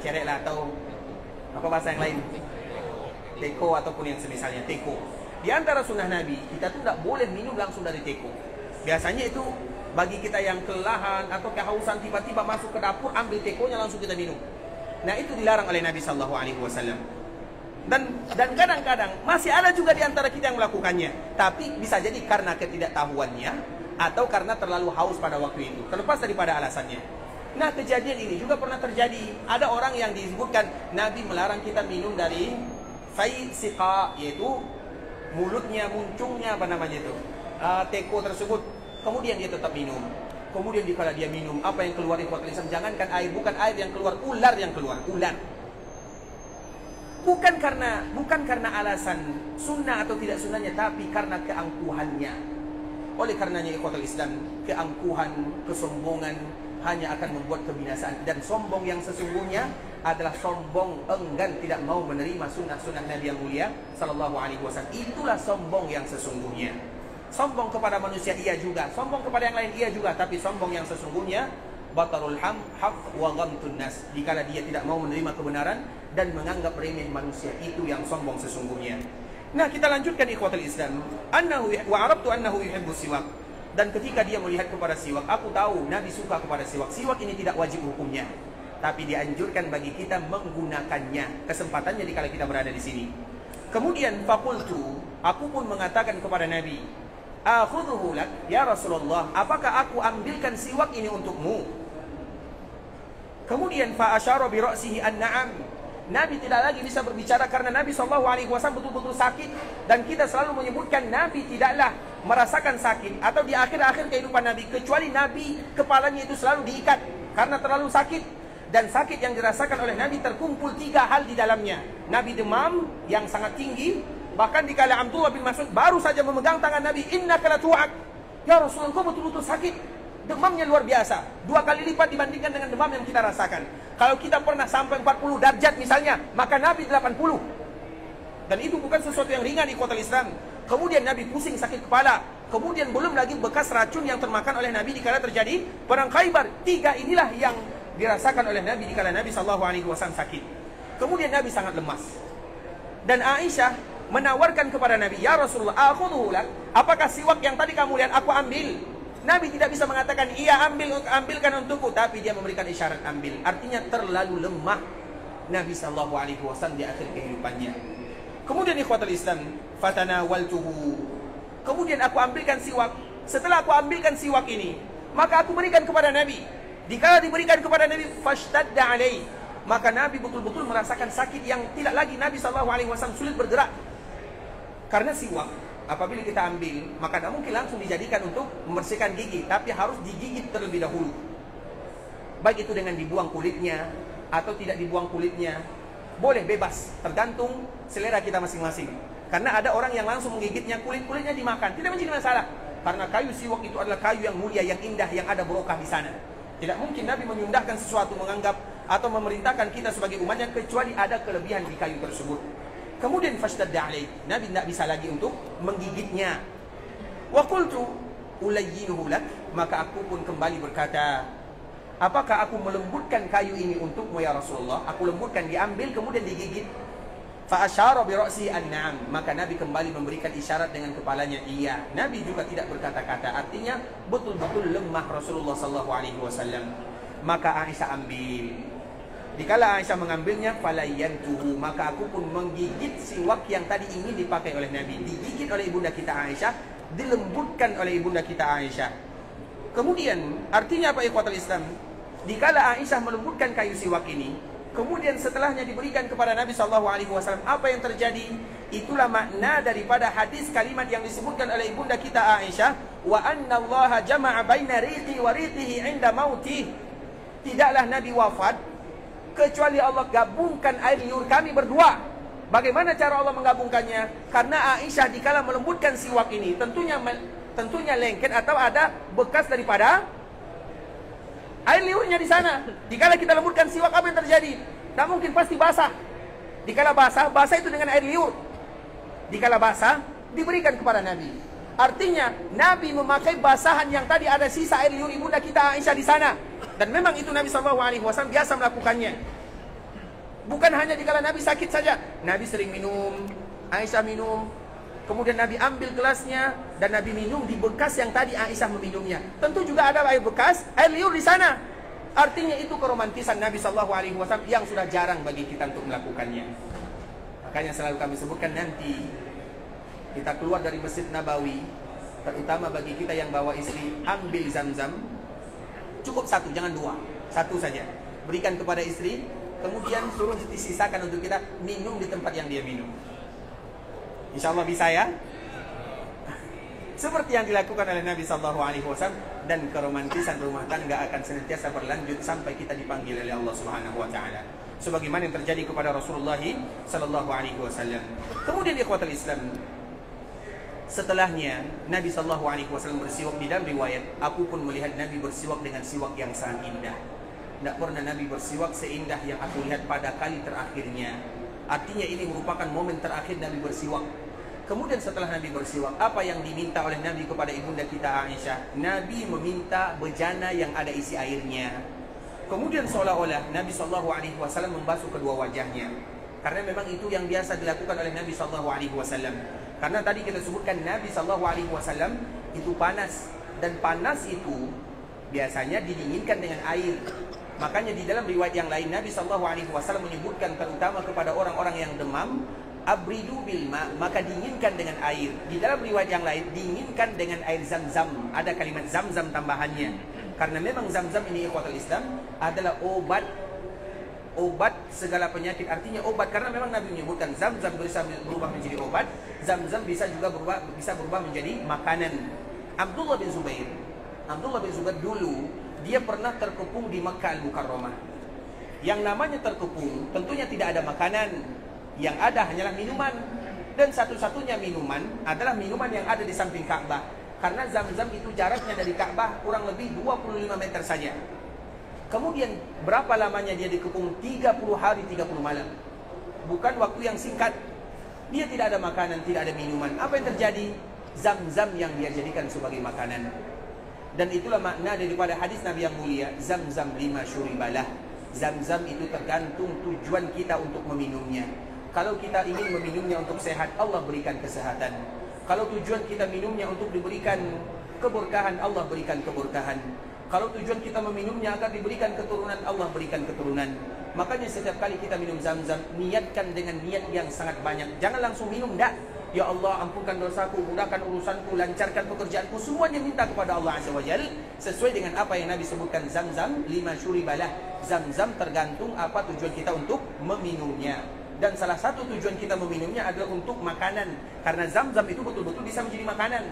cerek lah, atau apa bahasa yang lain, teko ataupun yang semisalnya teko. Di antara sunnah Nabi, kita tuh tidak boleh minum langsung dari teko. Biasanya itu bagi kita yang kelelahan atau kehausan, tiba-tiba masuk ke dapur, ambil tekonya langsung kita minum. Nah, itu dilarang oleh Nabi SAW. Dan kadang-kadang masih ada juga di antara kita yang melakukannya. Tapi bisa jadi karena ketidaktahuannya atau karena terlalu haus pada waktu itu, terlepas daripada alasannya. Nah, kejadian ini juga pernah terjadi. Ada orang yang disebutkan Nabi melarang kita minum dari fai siqa, yaitu mulutnya, muncungnya apa namanya itu, teko tersebut. Kemudian dia tetap minum. Kemudian dikala dia minum, apa yang keluar ikhwatul Islam? Jangankan air, bukan air yang keluar, ular yang keluar, ular. Bukan karena alasan sunnah atau tidak sunnahnya, tapi karena keangkuhannya. Oleh karenanya ikhwatul Islam, keangkuhan, kesombongan hanya akan membuat kebinasaan. Dan sombong yang sesungguhnya adalah sombong enggan tidak mau menerima sunnah-sunnah Nabi yang mulia sallallahu alaihi wasallam. Itulah sombong yang sesungguhnya. Sombong kepada manusia iya juga, sombong kepada yang lain iya juga, tapi sombong yang sesungguhnya batarul haq wa ghamtun nas. Dikala dia tidak mau menerima kebenaran dan menganggap remeh manusia, itu yang sombong sesungguhnya. Nah, kita lanjutkan ikhwatul Islam. Annahu wa arabtu annahu yuhibbu siwak. Dan ketika dia melihat kepada siwak, aku tahu Nabi suka kepada siwak. Siwak ini tidak wajib hukumnya, tapi dianjurkan bagi kita menggunakannya. Kesempatannya dikala kita berada di sini. Kemudian faqultu, aku pun mengatakan kepada Nabi, akhudhuhu lak ya Rasulullah, apakah aku ambilkan siwak ini untukmu? Kemudian fa asyara bi ra'sihi an-na'am. Nabi tidak lagi bisa berbicara karena Nabi SAW betul-betul sakit. Dan kita selalu menyebutkan Nabi tidaklah merasakan sakit atau di akhir-akhir kehidupan Nabi, kecuali Nabi kepalanya itu selalu diikat karena terlalu sakit. Dan sakit yang dirasakan oleh Nabi terkumpul 3 hal di dalamnya. Nabi demam yang sangat tinggi. Bahkan dikala Abdullah bin Mas'ud baru saja memegang tangan Nabi, innaka latu'ak. Ya Rasulullah, kau betul-betul sakit. Demamnya luar biasa, 2 kali lipat dibandingkan dengan demam yang kita rasakan. Kalau kita pernah sampai 40 derajat misalnya, maka Nabi 80. Dan itu bukan sesuatu yang ringan di kota Islam. Kemudian Nabi pusing sakit kepala. Kemudian belum lagi bekas racun yang termakan oleh Nabi dikala terjadi perang Khaibar. 3 inilah yang dirasakan oleh Nabi dikala Nabi SAW sakit. Kemudian Nabi sangat lemas. Dan Aisyah menawarkan kepada Nabi, ya Rasulullah, akhudhuhu lak, apakah siwak yang tadi kamu lihat aku ambil? Nabi tidak bisa mengatakan, iya ambilkan untukku, tapi dia memberikan isyarat ambil. Artinya terlalu lemah Nabi SAW di akhir kehidupannya. Kemudian ikhwatul Islam, fatanawaltuhu. Kemudian aku ambilkan siwak. Setelah aku ambilkan siwak ini, maka aku berikan kepada Nabi. Dikala diberikan kepada Nabi, fashtadda alaih, maka Nabi betul-betul merasakan sakit yang tidak lagi Nabi SAW sulit bergerak. Karena siwak, apabila kita ambil, maka tidak mungkin langsung dijadikan untuk membersihkan gigi, tapi harus digigit terlebih dahulu. Baik itu dengan dibuang kulitnya atau tidak dibuang kulitnya, boleh bebas, tergantung selera kita masing-masing. Karena ada orang yang langsung menggigitnya, kulitnya dimakan, tidak menjadi masalah. Karena kayu siwak itu adalah kayu yang mulia, yang indah, yang ada barokah di sana. Tidak mungkin Nabi menyundahkan sesuatu, menganggap atau memerintahkan kita sebagai umatnya kecuali ada kelebihan di kayu tersebut. Kemudian fashtadda alaih, Nabi tidak bisa lagi untuk menggigitnya. Wa qultu ulayyinuhu lak, maka aku pun kembali berkata, apakah aku melembutkan kayu ini untukmu ya Rasulullah? Aku lembutkan, diambil kemudian digigit. Fa asyara bi ra'si an-na'am, maka Nabi kembali memberikan isyarat dengan kepalanya, iya. Nabi juga tidak berkata-kata, artinya betul-betul lemah Rasulullah sallallahu alaihi wasallam. Maka Aisyah ambil. Dikala Aisyah mengambilnya, falayyantuhu, maka aku pun menggigit siwak yang tadi ingin dipakai oleh Nabi. Digigit oleh ibunda kita Aisyah, dilembutkan oleh ibunda kita Aisyah. Kemudian, artinya apa ikhwatul Islam? Dikala Aisyah melembutkan kayu siwak ini, kemudian setelahnya diberikan kepada Nabi SAW, apa yang terjadi? Itulah makna daripada hadis kalimat yang disebutkan oleh ibunda kita Aisyah, wa anna Allah jama'a baina riqi wa riqihi 'inda mautih. Tidaklah Nabi wafat kecuali Allah gabungkan air liur kami berdua. Bagaimana cara Allah menggabungkannya? Karena Aisyah dikala melembutkan siwak ini, tentunya lengket atau ada bekas daripada air liurnya di sana. Dikala kita lembutkan siwak, apa yang terjadi? Tak mungkin, pasti basah. Dikala basah itu dengan air liur. Dikala basah, diberikan kepada Nabi. Artinya, Nabi memakai basahan yang tadi ada sisa air liur ibunda kita Aisyah di sana. Dan memang itu Nabi SAW biasa melakukannya. Bukan hanya dikala Nabi sakit saja. Nabi sering minum, Aisyah minum. Kemudian Nabi ambil gelasnya dan Nabi minum di bekas yang tadi Aisyah meminumnya. Tentu juga ada air bekas, air liur di sana. Artinya itu keromantisan Nabi SAW yang sudah jarang bagi kita untuk melakukannya. Makanya selalu kami sebutkan, nanti kita keluar dari Masjid Nabawi, terutama bagi kita yang bawa istri, ambil Zam-Zam. Cukup satu, jangan dua, satu saja. Berikan kepada istri, kemudian suruh disisakan untuk kita minum di tempat yang dia minum. Insya Allah bisa ya. Seperti yang dilakukan oleh Nabi SAW, dan keromantisan rumah tangga akan senantiasa berlanjut sampai kita dipanggil oleh Allah Subhanahu Wa Taala. Sebagaimana yang terjadi kepada Rasulullah SAW. Kemudian ikhwatul Islam, setelahnya Nabi SAW bersiwak. Di dalam riwayat, aku pun melihat Nabi bersiwak dengan siwak yang sangat indah. Tidak pernah Nabi bersiwak seindah yang aku lihat pada kali terakhirnya. Artinya ini merupakan momen terakhir Nabi bersiwak. Kemudian setelah Nabi bersiwak, apa yang diminta oleh Nabi kepada ibunda kita Aisyah? Nabi meminta bejana yang ada isi airnya. Kemudian seolah-olah Nabi SAW membasuh kedua wajahnya, karena memang itu yang biasa dilakukan oleh Nabi SAW. Karena tadi kita sebutkan Nabi SAW itu panas, dan panas itu biasanya didinginkan dengan air. Makanya di dalam riwayat yang lain Nabi SAW menyebutkan terutama kepada orang-orang yang demam, abridu bil ma, maka dinginkan dengan air. Di dalam riwayat yang lain, dinginkan dengan air Zam-Zam. Ada kalimat Zam-Zam tambahannya. Karena memang Zam-Zam ini ikhwatul Islam adalah obat segala penyakit. Artinya obat, karena memang Nabi menyebutkan Zam-Zam bisa berubah menjadi obat, Zam-Zam bisa juga berubah menjadi makanan. Abdullah bin Zubair dulu dia pernah terkepung di Makkah Al-Mukarramah. Yang namanya terkepung tentunya tidak ada makanan, yang ada hanyalah minuman. Dan satu-satunya minuman adalah minuman yang ada di samping Ka'bah. Karena Zam-Zam itu jaraknya dari Ka'bah kurang lebih 25 meter saja. Kemudian berapa lamanya dia dikepung? 30 hari 30 malam. Bukan waktu yang singkat. Dia tidak ada makanan, tidak ada minuman. Apa yang terjadi? Zam-Zam yang dia jadikan sebagai makanan. Dan itulah makna daripada hadis Nabi yang mulia, Zam-Zam lima syuribalah. Zam-Zam itu tergantung tujuan kita untuk meminumnya. Kalau kita ingin meminumnya untuk sehat, Allah berikan kesehatan. Kalau tujuan kita minumnya untuk diberikan keberkahan, Allah berikan keberkahan. Kalau tujuan kita meminumnya agar diberikan keturunan, Allah berikan keturunan. Makanya setiap kali kita minum Zam-Zam, niatkan dengan niat yang sangat banyak. Jangan langsung minum, dak. Ya Allah, ampunkan dosaku, mudahkan urusanku, lancarkan pekerjaanku. Semuanya minta kepada Allah Azza wa Jalla sesuai dengan apa yang Nabi sebutkan. Zam-Zam lima syuribalah. Zam-Zam tergantung apa tujuan kita untuk meminumnya. Dan salah satu tujuan kita meminumnya adalah untuk makanan. Karena Zam-Zam itu betul-betul bisa menjadi makanan.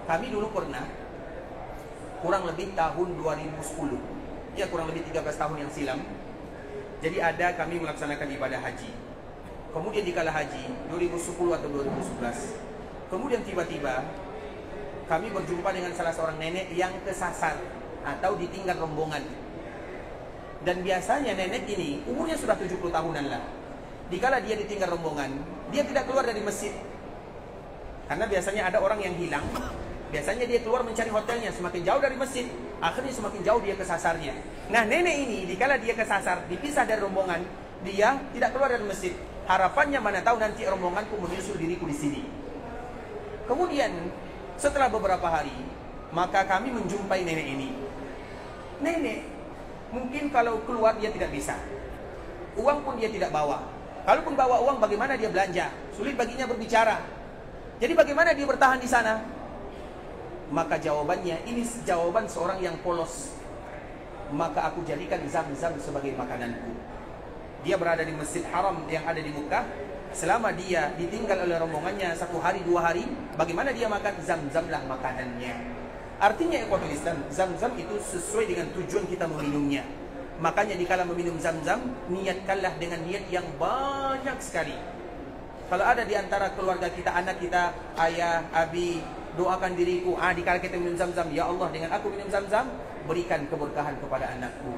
Kami dulu pernah, kurang lebih tahun 2010, ya kurang lebih 13 tahun yang silam. Jadi ada kami melaksanakan ibadah haji. Kemudian di kala haji 2010 atau 2011, kemudian tiba-tiba kami berjumpa dengan salah seorang nenek yang kesasar atau ditinggal rombongan. Dan biasanya nenek ini umurnya sudah 70 tahunan lah. Dikala dia ditinggal rombongan, dia tidak keluar dari masjid. Karena biasanya ada orang yang hilang, biasanya dia keluar mencari hotelnya, semakin jauh dari masjid, akhirnya semakin jauh dia kesasarnya. Nah nenek ini, dikala dia kesasar, dipisah dari rombongan, dia tidak keluar dari masjid. Harapannya mana tahu nanti rombonganku menyusul diriku di sini. Kemudian setelah beberapa hari, maka kami menjumpai nenek ini. Nenek, mungkin kalau keluar dia tidak bisa, uang pun dia tidak bawa. Kalaupun bawa uang, bagaimana dia belanja? Sulit baginya berbicara. Jadi bagaimana dia bertahan di sana? Maka jawabannya, ini jawaban seorang yang polos. Maka aku jadikan Zam-Zam sebagai makananku. Dia berada di Masjid Haram yang ada di Mekah. Selama dia ditinggal oleh rombongannya 1 hari 2 hari, bagaimana dia makan? Zam-Zamlah makanannya. Artinya ikhwatul Islam, Zam-Zam itu sesuai dengan tujuan kita meminumnya. Makanya dikala meminum Zam-Zam, niatkanlah dengan niat yang banyak sekali. Kalau ada di antara keluarga kita, anak kita, ayah, abi, doakan diriku. Dikala kita minum Zam-Zam, ya Allah, dengan aku minum Zam-Zam, berikan keberkahan kepada anakku,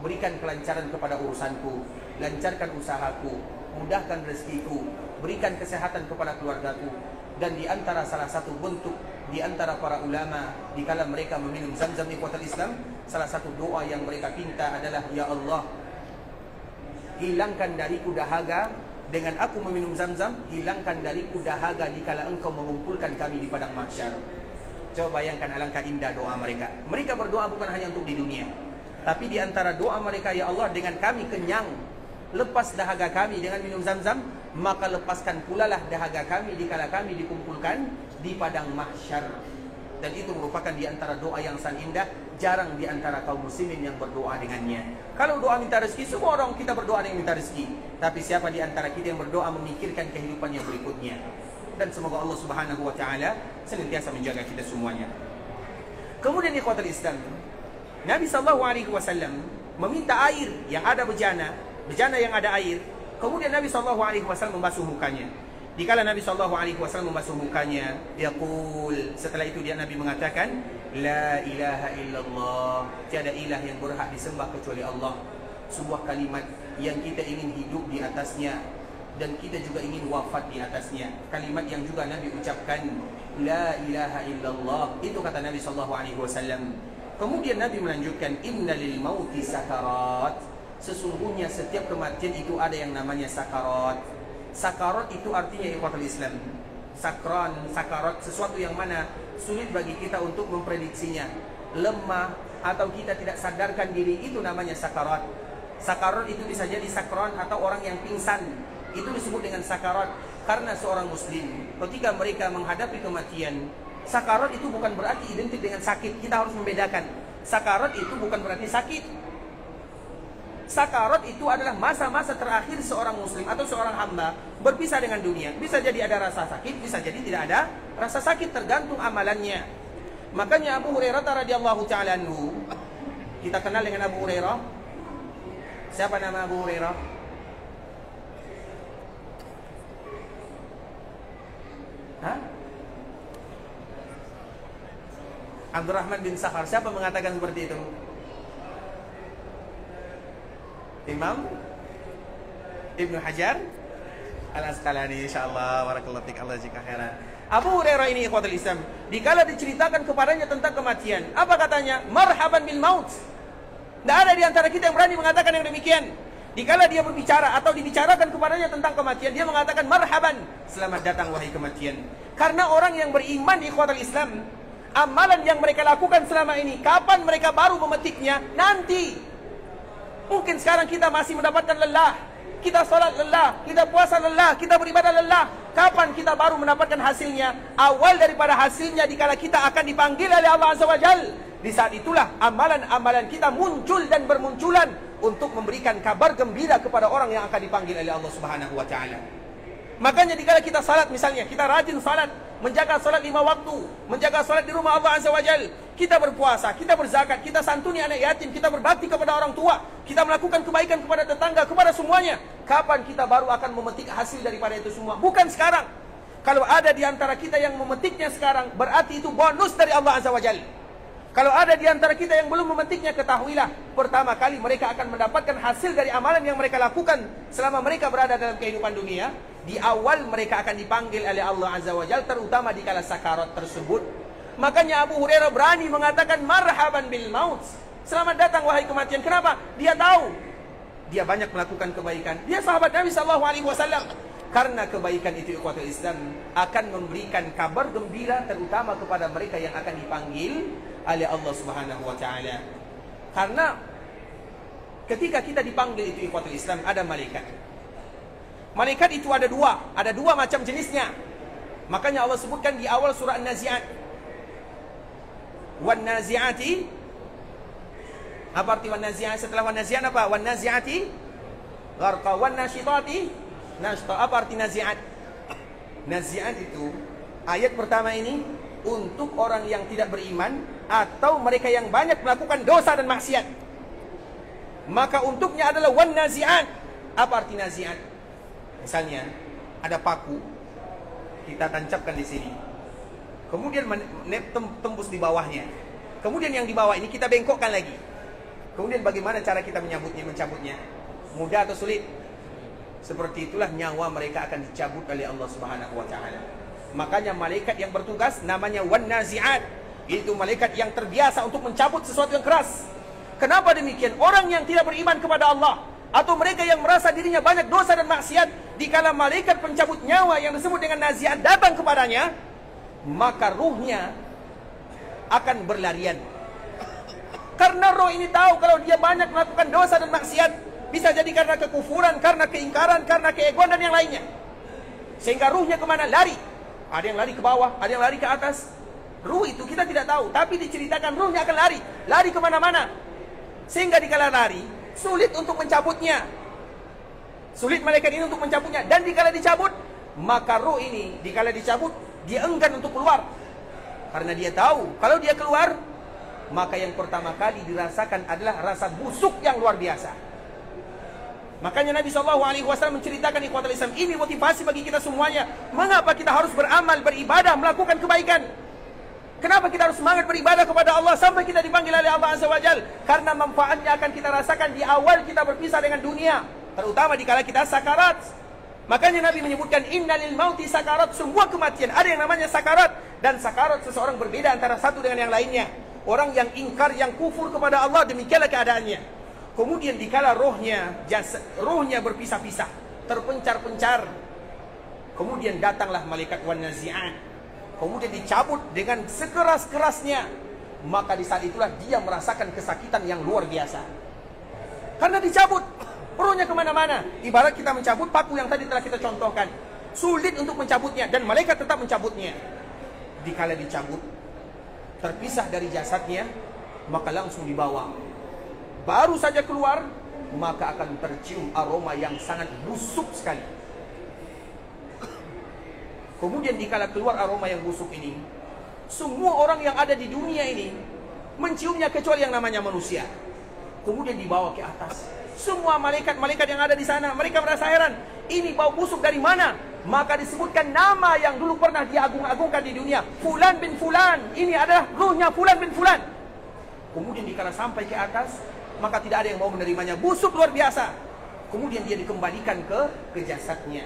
berikan kelancaran kepada urusanku, lancarkan usahaku, mudahkan rezekiku, berikan kesehatan kepada keluargaku. Dan di antara salah satu bentuk di antara para ulama dikala mereka meminum Zam-Zam ikhwatul Islam, salah satu doa yang mereka pinta adalah, ya Allah, hilangkan dariku dahaga dengan aku meminum Zam-Zam, hilangkan dariku dahaga dikala engkau mengumpulkan kami di padang mahsyar. Coba bayangkan alangkah indah doa mereka. Mereka berdoa bukan hanya untuk di dunia, tapi di antara doa mereka, ya Allah, dengan kami kenyang, lepas dahaga kami dengan minum Zam-Zam, maka lepaskan pula lah dahaga kami dikala kami dikumpulkan di padang mahsyar. Dan itu merupakan di antara doa yang sangat indah, jarang di antara kaum muslimin yang berdoa dengannya. Kalau doa minta rezeki, semua orang kita berdoa dengan minta rezeki. Tapi siapa di antara kita yang berdoa memikirkan kehidupan yang berikutnya? Dan semoga Allah Subhanahu wa taala senantiasa menjaga kita semuanya. Kemudian ikhwatul Islam, Nabi sallallahu alaihi wasallam meminta air yang ada bejana yang ada air. Kemudian Nabi sallallahu alaihi wasallam membasuh mukanya. Dikala Nabi sallallahu alaihi wasallam membasuh mukanya, yaqul, setelah itu Nabi mengatakan, la ilaha illallah, tiada ilah yang berhak disembah kecuali Allah. Sebuah kalimat yang kita ingin hidup di atasnya dan kita juga ingin wafat di atasnya. Kalimat yang juga Nabi ucapkan, la ilaha illallah. Itu kata Nabi sallallahu alaihi wasallam. Kemudian Nabi melanjutkan, innalil mauti sakarat. Sesungguhnya setiap kematian itu ada yang namanya sakarat. Sakarat itu artinya ikhwatul Islam, sakarat sesuatu yang mana sulit bagi kita untuk memprediksinya, lemah atau kita tidak sadarkan diri, itu namanya sakarat. Sakarat itu bisa jadi sakron atau orang yang pingsan, itu disebut dengan sakarat. Karena seorang muslim ketika mereka menghadapi kematian, sakarat itu bukan berarti identik dengan sakit. Kita harus membedakan. Sakarat itu bukan berarti sakit. Sakarat itu adalah masa-masa terakhir seorang muslim atau seorang hamba berpisah dengan dunia. Bisa jadi ada rasa sakit, bisa jadi tidak ada rasa sakit, tergantung amalannya. Makanya Abu Hurairah radhiyallahu ta'ala anhu, kita kenal dengan Abu Hurairah. Siapa nama Abu Hurairah? Hah? Abdurrahman bin Sakhar. Siapa mengatakan seperti itu? Imam Ibnu Hajar Al-Asqalani, insyaallah. Barakallahu fik, Allah jika khairan. Abu Hurairah ini ikhwatul Islam, dikala diceritakan kepadanya tentang kematian, apa katanya? Marhaban bil maut. Tidak ada di antara kita yang berani mengatakan yang demikian. Dikala dia berbicara atau dibicarakan kepadanya tentang kematian, dia mengatakan marhaban, selamat datang wahai kematian. Karena orang yang beriman ikhwatul Islam, amalan yang mereka lakukan selama ini, kapan mereka baru memetiknya? Nanti. Mungkin sekarang kita masih mendapatkan lelah, kita sholat lelah, kita puasa lelah, kita beribadah lelah. Kapan kita baru mendapatkan hasilnya? Awal daripada hasilnya dikala kita akan dipanggil oleh Allah Azza wa Jal. Di saat itulah amalan-amalan kita muncul dan bermunculan untuk memberikan kabar gembira kepada orang yang akan dipanggil oleh Allah Subhanahu wa taala. Makanya dikala kita salat misalnya, kita rajin salat, menjaga salat 5 waktu, menjaga salat di rumah Allah Azza wa Jal, kita berpuasa, kita berzakat, kita santuni anak yatim, kita berbakti kepada orang tua, kita melakukan kebaikan kepada tetangga, kepada semuanya. Kapan kita baru akan memetik hasil daripada itu semua? Bukan sekarang. Kalau ada di antara kita yang memetiknya sekarang, berarti itu bonus dari Allah Azza wa Jal. Kalau ada di antara kita yang belum memetiknya, ketahuilah, pertama kali mereka akan mendapatkan hasil dari amalan yang mereka lakukan selama mereka berada dalam kehidupan dunia. Di awal mereka akan dipanggil oleh Allah Azza wa Jal, terutama di kala sakarat tersebut. Makanya Abu Hurairah berani mengatakan marhaban bil maut, selamat datang wahai kematian. Kenapa? Dia tahu dia banyak melakukan kebaikan. Dia sahabat Nabi sallallahu alaihi wasallam. Karena kebaikan itu ikhwatul Islam akan memberikan kabar gembira terutama kepada mereka yang akan dipanggil oleh Allah Subhanahu wa taala. Karena ketika kita dipanggil itu ikhwatul Islam, ada malaikat. Malaikat itu ada dua macam jenisnya. Makanya Allah sebutkan di awal surah An-Nazi'at, wan nazi'ati. Apa arti wan nazi'at? Setelah wan nazi'at apa? Wan nazi'ati gharqa, wan nasyitati nashta. Apa arti nazi'at? Nazi'at itu ayat pertama ini untuk orang yang tidak beriman atau mereka yang banyak melakukan dosa dan maksiat. Maka untuknya adalah wan nazi'at. Apa arti nazi'at? Misalnya ada paku, kita tancapkan di sini, kemudian tembus di bawahnya. Kemudian yang di bawah ini kita bengkokkan lagi. Kemudian bagaimana cara kita mencabutnya? Mudah atau sulit? Seperti itulah nyawa mereka akan dicabut oleh Allah Subhanahu wa taala. Makanya malaikat yang bertugas namanya wan nazi'at. Itu malaikat yang terbiasa untuk mencabut sesuatu yang keras. Kenapa demikian? Orang yang tidak beriman kepada Allah atau mereka yang merasa dirinya banyak dosa dan maksiat, dikala malaikat pencabut nyawa yang disebut dengan nazi'at datang kepadanya, maka ruhnya akan berlarian. Karena roh ini tahu kalau dia banyak melakukan dosa dan maksiat, bisa jadi karena kekufuran, karena keingkaran, karena keegoan dan yang lainnya. Sehingga ruhnya kemana? Lari. Ada yang lari ke bawah, ada yang lari ke atas. Ruh itu kita tidak tahu, tapi diceritakan ruhnya akan lari. Lari kemana-mana. Sehingga dikala lari, sulit untuk mencabutnya. Sulit malaikat ini untuk mencabutnya. Dan dikala dicabut, maka ruh ini dikala dicabut, dia enggan untuk keluar. Karena dia tahu, kalau dia keluar, maka yang pertama kali dirasakan adalah rasa busuk yang luar biasa. Makanya Nabi SAW menceritakan ikhwatul Islam, ini motivasi bagi kita semuanya. Mengapa kita harus beramal, beribadah, melakukan kebaikan? Kenapa kita harus semangat beribadah kepada Allah sampai kita dipanggil oleh Allah Azza wa Jal? Karena manfaatnya akan kita rasakan di awal kita berpisah dengan dunia, terutama dikala kita sakarat. Makanya Nabi menyebutkan innalil mauti sakarat, semua kematian ada yang namanya sakarat. Dan sakarat seseorang berbeda antara satu dengan yang lainnya. Orang yang ingkar, yang kufur kepada Allah, demikianlah keadaannya. Kemudian dikala rohnya berpisah-pisah, terpencar-pencar, kemudian datanglah malaikat wan nazi'at, kemudian dicabut dengan sekeras-kerasnya. Maka di saat itulah dia merasakan kesakitan yang luar biasa. Karena dicabut, rohnya kemana-mana. Ibarat kita mencabut paku yang tadi telah kita contohkan. Sulit untuk mencabutnya, dan malaikat tetap mencabutnya. Dikala dicabut, terpisah dari jasadnya, maka langsung dibawa. Baru saja keluar, maka akan tercium aroma yang sangat busuk sekali. Kemudian dikala keluar aroma yang busuk ini, semua orang yang ada di dunia ini menciumnya kecuali yang namanya manusia. Kemudian dibawa ke atas. Semua malaikat-malaikat yang ada di sana, mereka merasa heran, ini bau busuk dari mana? Maka disebutkan nama yang dulu pernah diagung-agungkan di dunia, Fulan bin Fulan. Ini adalah ruhnya Fulan bin Fulan. Kemudian dikala sampai ke atas, maka tidak ada yang mau menerimanya. Busuk luar biasa. Kemudian dia dikembalikan ke jasadnya.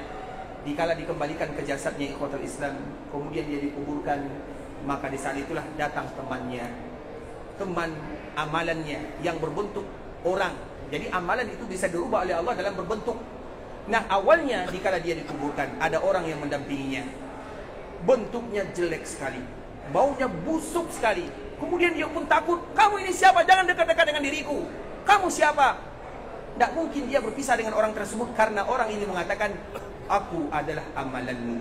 Dikala dikembalikan ke jasadnya ikhwatul Islam, kemudian dia dikuburkan, maka di saat itulah datang temannya, teman amalannya yang berbentuk orang. Jadi amalan itu bisa dirubah oleh Allah dalam berbentuk. Nah, awalnya dikala dia dikuburkan, ada orang yang mendampinginya. Bentuknya jelek sekali, baunya busuk sekali. Kemudian dia pun takut, kamu ini siapa? Jangan dekat-dekat dengan diriku. Kamu siapa? Tidak mungkin dia berpisah dengan orang tersebut, karena orang ini mengatakan, aku adalah amalanmu.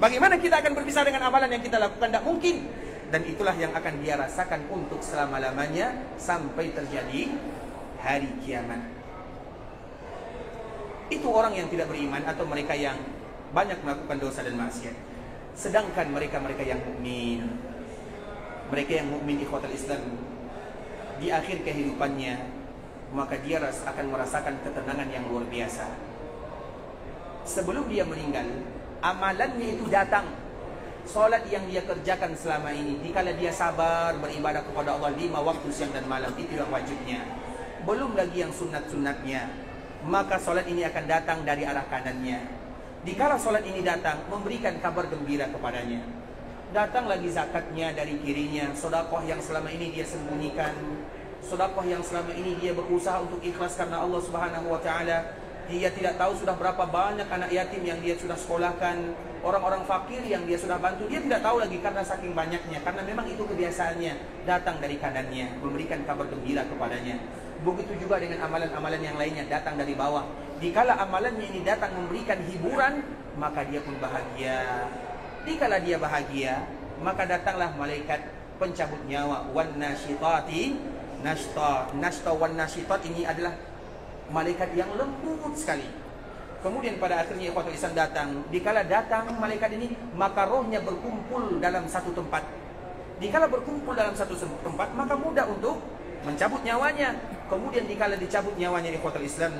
Bagaimana kita akan berpisah dengan amalan yang kita lakukan? Tidak mungkin. Dan itulah yang akan dia rasakan untuk selama-lamanya sampai terjadi hari kiamat. Itu orang yang tidak beriman atau mereka yang banyak melakukan dosa dan maksiat. Sedangkan mereka-mereka yang mukmin, mereka yang mukmin ikhwatul Islam, di akhir kehidupannya, maka dia akan merasakan ketenangan yang luar biasa. Sebelum dia meninggal, amalannya itu datang. Solat yang dia kerjakan selama ini, dikala dia sabar beribadah kepada Allah 5 waktu siang dan malam, itu yang wajibnya. Belum lagi yang sunat-sunatnya. Maka solat ini akan datang dari arah kanannya. Dikala solat ini datang, memberikan kabar gembira kepadanya. Datang lagi zakatnya dari kirinya, sedekah yang selama ini dia sembunyikan, sedekah yang selama ini dia berusaha untuk ikhlas karena Allah Subhanahu wa taala. Dia tidak tahu sudah berapa banyak anak yatim yang dia sudah sekolahkan, orang-orang fakir yang dia sudah bantu. Dia tidak tahu lagi karena saking banyaknya, karena memang itu kebiasaannya. Datang dari kanannya, memberikan kabar gembira kepadanya. Begitu juga dengan amalan-amalan yang lainnya, datang dari bawah. Dikala amalannya ini datang memberikan hiburan, maka dia pun bahagia. Dikala dia bahagia, maka datanglah malaikat pencabut nyawa. Wan nasyitati nashta wan nasyitat, ini adalah malaikat yang lembut sekali. Kemudian pada akhirnya ikhwatul Islam datang. Dikala datang malaikat ini, maka rohnya berkumpul dalam satu tempat. Dikala berkumpul dalam satu tempat, maka mudah untuk mencabut nyawanya. Kemudian dikala dicabut nyawanya ikhwatul Islam,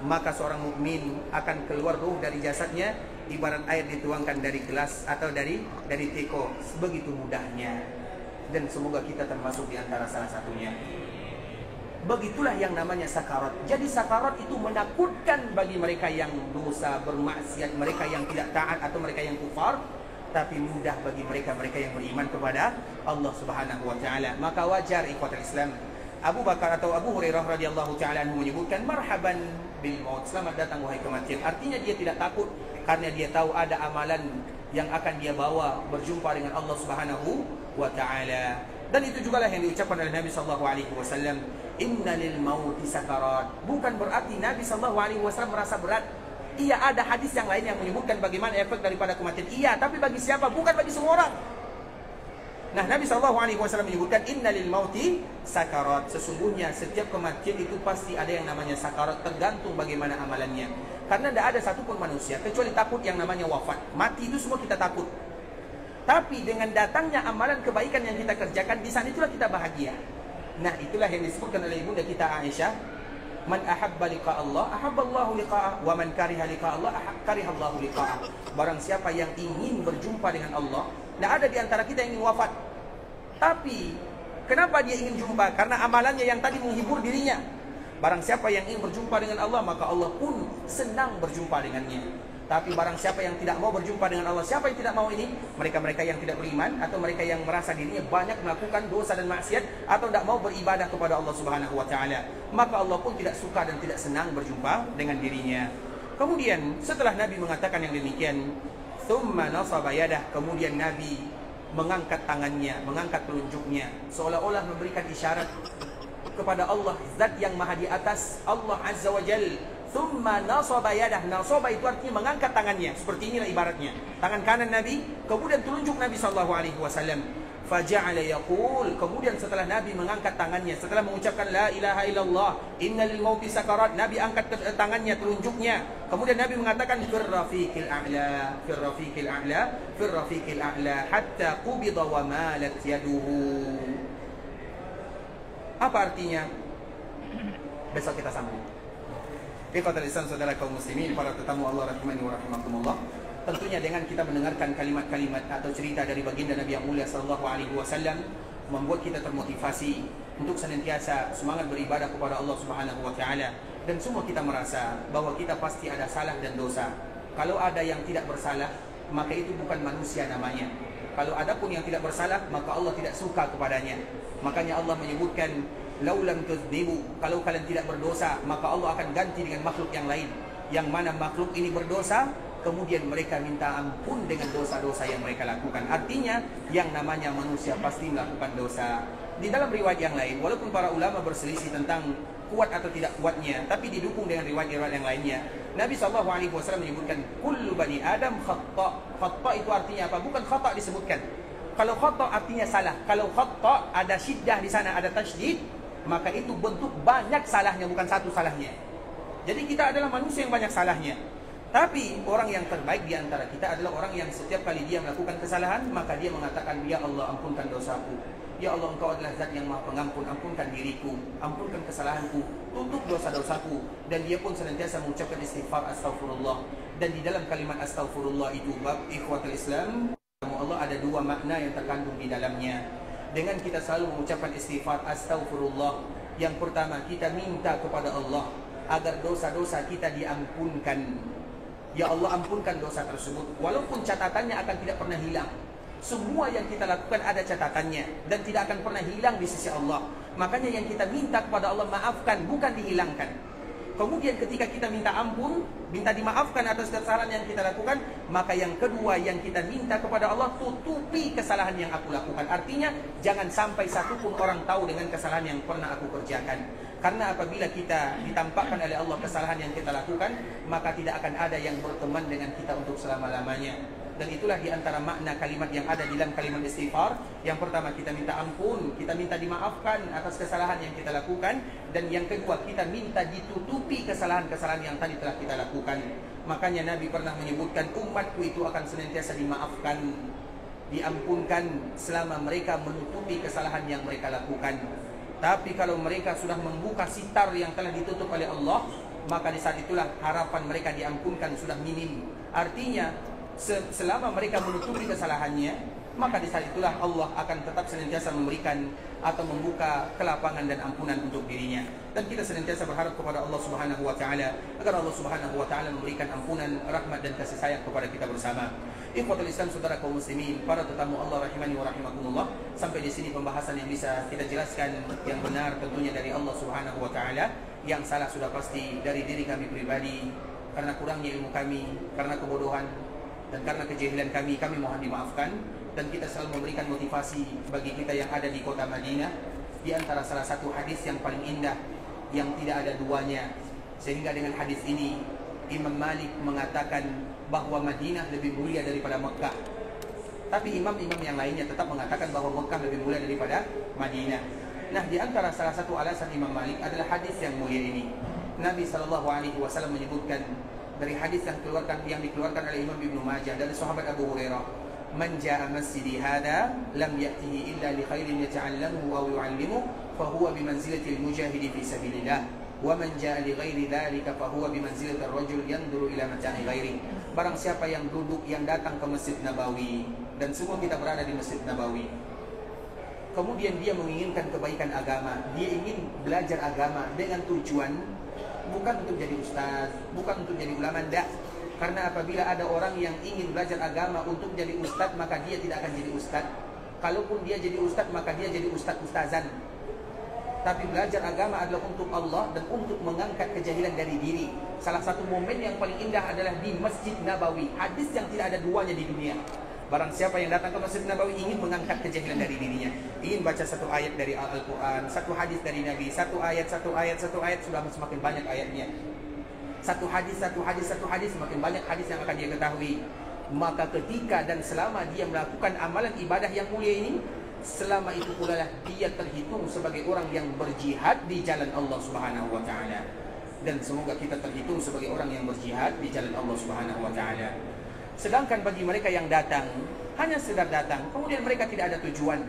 maka seorang mukmin akan keluar ruh dari jasadnya ibarat air dituangkan dari gelas atau dari teko, begitu mudahnya. Dan semoga kita termasuk di antara salah satunya. Begitulah yang namanya sakarat. Jadi sakarat itu menakutkan bagi mereka yang dosa, bermaksiat, mereka yang tidak taat atau mereka yang kufar, tapi mudah bagi mereka-mereka yang beriman kepada Allah Subhanahu wa taala. Maka wajar ikhwatul Islam, Abu Bakar atau Abu Hurairah radhiyallahu taala anhu menyebutkan marhaban bil maut, selamat datang wahai kematian. Artinya dia tidak takut karena dia tahu ada amalan yang akan dia bawa berjumpa dengan Allah Subhanahu wa taala. Dan itu juga lah yang diucapkan oleh Nabi sallallahu alaihi wasallam, innalil mauti sakarat. Bukan berarti Nabi sallallahu alaihi wasallam merasa berat. Iya, ada hadis yang lain yang menyebutkan bagaimana efek daripada kematian. Iya, tapi bagi siapa? Bukan bagi semua orang. Nah, Nabi SAW menyebutkan innalil mauti sakarat. Sesungguhnya setiap kematian itu pasti ada yang namanya sakarat, tergantung bagaimana amalannya. Karena tidak ada satupun manusia kecuali takut yang namanya wafat. Mati itu semua kita takut. Tapi dengan datangnya amalan kebaikan yang kita kerjakan, di sana itulah kita bahagia. Nah, itulah yang disebutkan oleh ibunda kita Aisyah, man ahabba liqa Allah ahabballahu liqa'ah wa man kariha liqa Allah karihallahu liqa'ah. Barang siapa yang ingin berjumpa dengan Allah, tidak ada di antara kita yang ingin wafat. Tapi kenapa dia ingin jumpa? Karena amalannya yang tadi menghibur dirinya. Barang siapa yang ingin berjumpa dengan Allah, maka Allah pun senang berjumpa dengannya. Tapi barang siapa yang tidak mau berjumpa dengan Allah, siapa yang tidak mau ini? Mereka-mereka yang tidak beriman, atau mereka yang merasa dirinya banyak melakukan dosa dan maksiat, atau tidak mau beribadah kepada Allah Subhanahu wa Ta'ala, maka Allah pun tidak suka dan tidak senang berjumpa dengan dirinya. Kemudian setelah Nabi mengatakan yang demikian, thumma nasaba yadah, kemudian Nabi mengangkat tangannya, mengangkat telunjuknya, seolah-olah memberikan isyarat kepada Allah, zat yang maha di atas, Allah Azza wa Jal. Thumma nasaba yadah, nasaba itu artinya mengangkat tangannya. Seperti inilah ibaratnya, tangan kanan Nabi, kemudian telunjuk Nabi SAW. Faja'ala yaqul, kemudian setelah Nabi mengangkat tangannya, setelah mengucapkan la ilaha illallah innalil mauti sakarat, Nabi angkat tangannya, telunjuknya. Kemudian Nabi mengatakan fir rafiqil a'la, fir rafiqil a'la, fir rafiqil a'la hatta qubida wa malat yaduhu. Apa artinya? Besok kita sambung. Ikhwatal Islam, saudara kaum muslimin, para tetamu Allah rahimani wa rahimakumullah. Tentunya dengan kita mendengarkan kalimat-kalimat atau cerita dari baginda Nabi yang mulia sallallahu alaihi wasallam, membuat kita termotivasi untuk senantiasa semangat beribadah kepada Allah Subhanahu wa Ta'ala. Dan semua kita merasa bahwa kita pasti ada salah dan dosa. Kalau ada yang tidak bersalah, maka itu bukan manusia namanya. Kalau ada pun yang tidak bersalah, maka Allah tidak suka kepadanya. Makanya Allah menyebutkan, laulam tuznibu, kalau kalian tidak berdosa, maka Allah akan ganti dengan makhluk yang lain, yang mana makhluk ini berdosa, kemudian mereka minta ampun dengan dosa-dosa yang mereka lakukan. Artinya yang namanya manusia pasti melakukan dosa. Di dalam riwayat yang lain, walaupun para ulama berselisih tentang kuat atau tidak kuatnya, tapi didukung dengan riwayat-riwayat yang lainnya, Nabi SAW menyebutkan kullu bani Adam khata'. Khata' itu artinya apa? Bukan khata' disebutkan. Kalau khata' artinya salah. Kalau khata' ada syiddah di sana, ada tasydid, maka itu bentuk banyak salahnya, bukan satu salahnya. Jadi kita adalah manusia yang banyak salahnya. Tapi orang yang terbaik di antara kita adalah orang yang setiap kali dia melakukan kesalahan, maka dia mengatakan, ya Allah, ampunkan dosaku. Ya Allah, Engkau adalah zat yang maha pengampun, ampunkan diriku, ampunkan kesalahanku, tutup dosa-dosaku. Dan dia pun senantiasa mengucapkan istighfar, astaghfirullah. Dan di dalam kalimat astaghfirullah itu, bab ikhwatul Islam, Allah ada dua makna yang terkandung di dalamnya. Dengan kita selalu mengucapkan istighfar, astaghfirullah, yang pertama kita minta kepada Allah agar dosa-dosa kita diampunkan. Ya Allah, ampunkan dosa tersebut, walaupun catatannya akan tidak pernah hilang. Semua yang kita lakukan ada catatannya dan tidak akan pernah hilang di sisi Allah. Makanya yang kita minta kepada Allah, maafkan, bukan dihilangkan. Kemudian ketika kita minta ampun, minta dimaafkan atas kesalahan yang kita lakukan, maka yang kedua yang kita minta kepada Allah, tutupi kesalahan yang aku lakukan. Artinya jangan sampai satupun orang tahu dengan kesalahan yang pernah aku kerjakan. Karena apabila kita ditampakkan oleh Allah kesalahan yang kita lakukan, maka tidak akan ada yang berteman dengan kita untuk selama-lamanya. Dan itulah diantara makna kalimat yang ada di dalam kalimat istighfar. Yang pertama, kita minta ampun, kita minta dimaafkan atas kesalahan yang kita lakukan. Dan yang kedua, kita minta ditutupi kesalahan-kesalahan yang tadi telah kita lakukan. Makanya Nabi pernah menyebutkan, umatku itu akan senantiasa dimaafkan, diampunkan selama mereka menutupi kesalahan yang mereka lakukan. Tapi kalau mereka sudah membuka sitar yang telah ditutup oleh Allah, maka di saat itulah harapan mereka diampunkan sudah minim. Artinya selama mereka menutupi kesalahannya, maka di saat itulah Allah akan tetap senantiasa memberikan atau membuka kelapangan dan ampunan untuk dirinya. Dan kita senantiasa berharap kepada Allah Subhanahu wa Ta'ala agar Allah Subhanahu wa Ta'ala memberikan ampunan, rahmat dan kasih sayang kepada kita bersama. Ikhwatul Islam, saudara kaum muslimin, para tetamu Allah rahimani wa rahimakumullah, sampai di sini pembahasan yang bisa kita jelaskan. Yang benar tentunya dari Allah Subhanahu wa Ta'ala, yang salah sudah pasti dari diri kami pribadi, karena kurangnya ilmu kami, karena kebodohan dan karena kejahilan kami mohon dimaafkan. Dan kita selalu memberikan motivasi bagi kita yang ada di kota Madinah, di antara salah satu hadis yang paling indah, yang tidak ada duanya. Sehingga dengan hadis ini Imam Malik mengatakan bahwa Madinah lebih mulia daripada Mekah. Tapi imam-imam yang lainnya tetap mengatakan bahwa Mekah lebih mulia daripada Madinah. Nah, di antara salah satu alasan Imam Malik adalah hadis yang mulia ini. Nabi SAW menyebutkan dari hadis yang dikeluarkan oleh Imam Ibnu Majah dari sahabat Abu Hurairah, "Man jaa masjidi hada lam ya'tihi illa li khairin yata'allamuhu aw yu'allimuhu fa huwa bi manzilatil mujahidi fi sabilillah. Wa man jaa li ghairi dzalika fa huwa bi manzilatir rajul yanzuru ila matani ghairi." Barang siapa yang datang ke Masjid Nabawi, dan semua kita berada di Masjid Nabawi, kemudian dia menginginkan kebaikan agama, dia ingin belajar agama dengan tujuan bukan untuk jadi ustaz, bukan untuk jadi ulama, tidak. Karena apabila ada orang yang ingin belajar agama untuk jadi ustaz, maka dia tidak akan jadi ustaz. Kalaupun dia jadi ustaz, maka dia jadi ustazan. Tapi belajar agama adalah untuk Allah dan untuk mengangkat kejahilan dari diri. Salah satu momen yang paling indah adalah di Masjid Nabawi. Hadis yang tidak ada duanya di dunia. Barang siapa yang datang ke Masjid Nabawi ingin mengangkat kejahilan dari dirinya, ingin baca satu ayat dari Al-Quran, satu hadis dari Nabi, satu ayat, sudah semakin banyak ayatnya. Satu hadis, semakin banyak hadis yang akan dia ketahui. Maka ketika dan selama dia melakukan amalan ibadah yang mulia ini, selama itu pula lah dia terhitung sebagai orang yang berjihad di jalan Allah Subhanahu wa taala. Dan semoga kita terhitung sebagai orang yang berjihad di jalan Allah Subhanahu wa taala. Sedangkan bagi mereka yang datang, hanya sekedar datang, kemudian mereka tidak ada tujuan,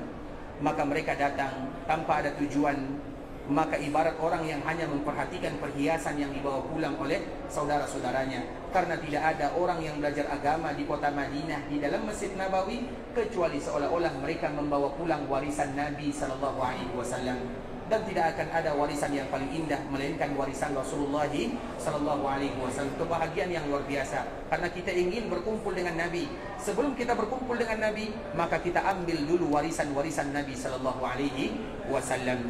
maka mereka datang tanpa ada tujuan, maka ibarat orang yang hanya memperhatikan perhiasan yang dibawa pulang oleh saudara-saudaranya. Karena tidak ada orang yang belajar agama di kota Madinah di dalam Masjid Nabawi kecuali seolah-olah mereka membawa pulang warisan Nabi SAW. Dan tidak akan ada warisan yang paling indah melainkan warisan Rasulullah SAW. Kebahagiaan yang luar biasa karena kita ingin berkumpul dengan Nabi. Sebelum kita berkumpul dengan Nabi, maka kita ambil dulu warisan-warisan Nabi SAW.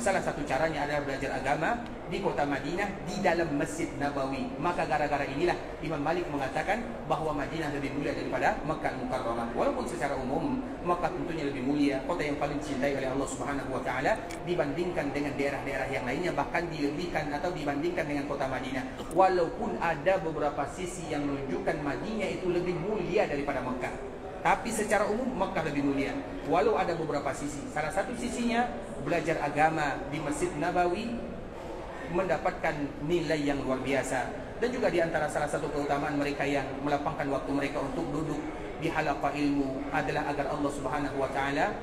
Salah satu caranya adalah belajar agama di kota Madinah di dalam Masjid Nabawi. Maka gara-gara inilah Imam Malik mengatakan bahwa Madinah lebih mulia daripada Makkah Mukarramah. Walaupun secara umum Makkah tentunya lebih mulia, kota yang paling dicintai oleh Allah Subhanahu wa taala dibandingkan dengan daerah-daerah yang lainnya, bahkan dilebihkan atau dibandingkan dengan kota Madinah. Walaupun ada beberapa sisi yang menunjukkan Madinah itu lebih mulia daripada Makkah, tapi secara umum Makkah lebih mulia. Walau ada beberapa sisi. Salah satu sisinya belajar agama di Masjid Nabawi mendapatkan nilai yang luar biasa. Dan juga di antara salah satu keutamaan mereka yang melapangkan waktu mereka untuk duduk di halaqah ilmu adalah agar Allah Subhanahu wa taala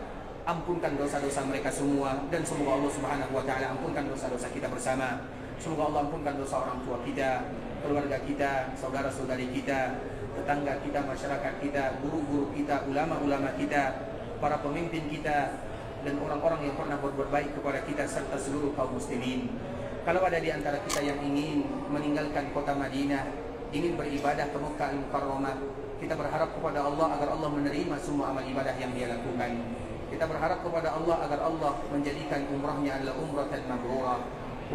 ampunkan dosa-dosa mereka semua. Dan semoga Allah Subhanahu wa taala ampunkan dosa-dosa kita bersama. Semoga Allah ampunkan dosa orang tua kita, keluarga kita, saudara-saudari kita, tetangga kita, masyarakat kita, guru-guru kita, ulama-ulama kita, para pemimpin kita, dan orang-orang yang pernah berbuat baik kepada kita serta seluruh kaum muslimin. Kalau ada di antara kita yang ingin meninggalkan kota Madinah, ingin beribadah ke Makkah Al-Mukarramah, kita berharap kepada Allah agar Allah menerima semua amal ibadah yang dia lakukan. Kita berharap kepada Allah agar Allah menjadikan umrahnya adalah umratan mabrurah,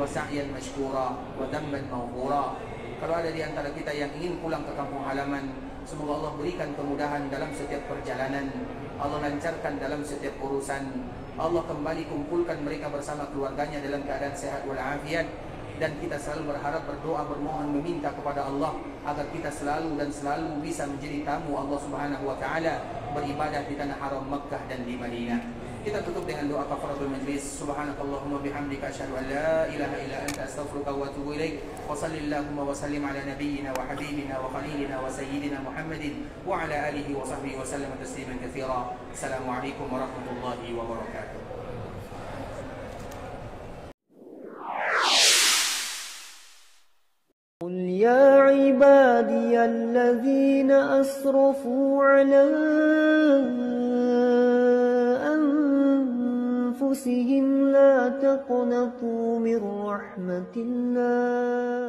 wa sa'yan mashkura, wa damban maghfura. Kalau ada di antara kita yang ingin pulang ke kampung halaman, semoga Allah berikan kemudahan dalam setiap perjalanan, Allah lancarkan dalam setiap urusan, Allah kembali kumpulkan mereka bersama keluarganya dalam keadaan sehat walafiat. Dan kita selalu berharap, berdoa, bermohon, meminta kepada Allah agar kita selalu dan selalu bisa menjadi tamu Allah Subhanahu wa taala, beribadah di tanah haram Makkah dan di Madinah. Kita tutup dengan doa kafaratul majlis. Subhanakallahumma bihamdika asyhadu an la ilaha illa anta astaghfiruka wa atubu ilaik. Wa sallallahu wa sallim ala nabiyyina wa habibina wa khalilina wa sayyidina Muhammadin wa ala alihi wa sahbihi wa sallam tasliman katsira. Assalamualaikum warahmatullahi wabarakatuh. قل يا عبادي الذين أسرفوا على أنفسهم لا تقنطوا من رحمة الله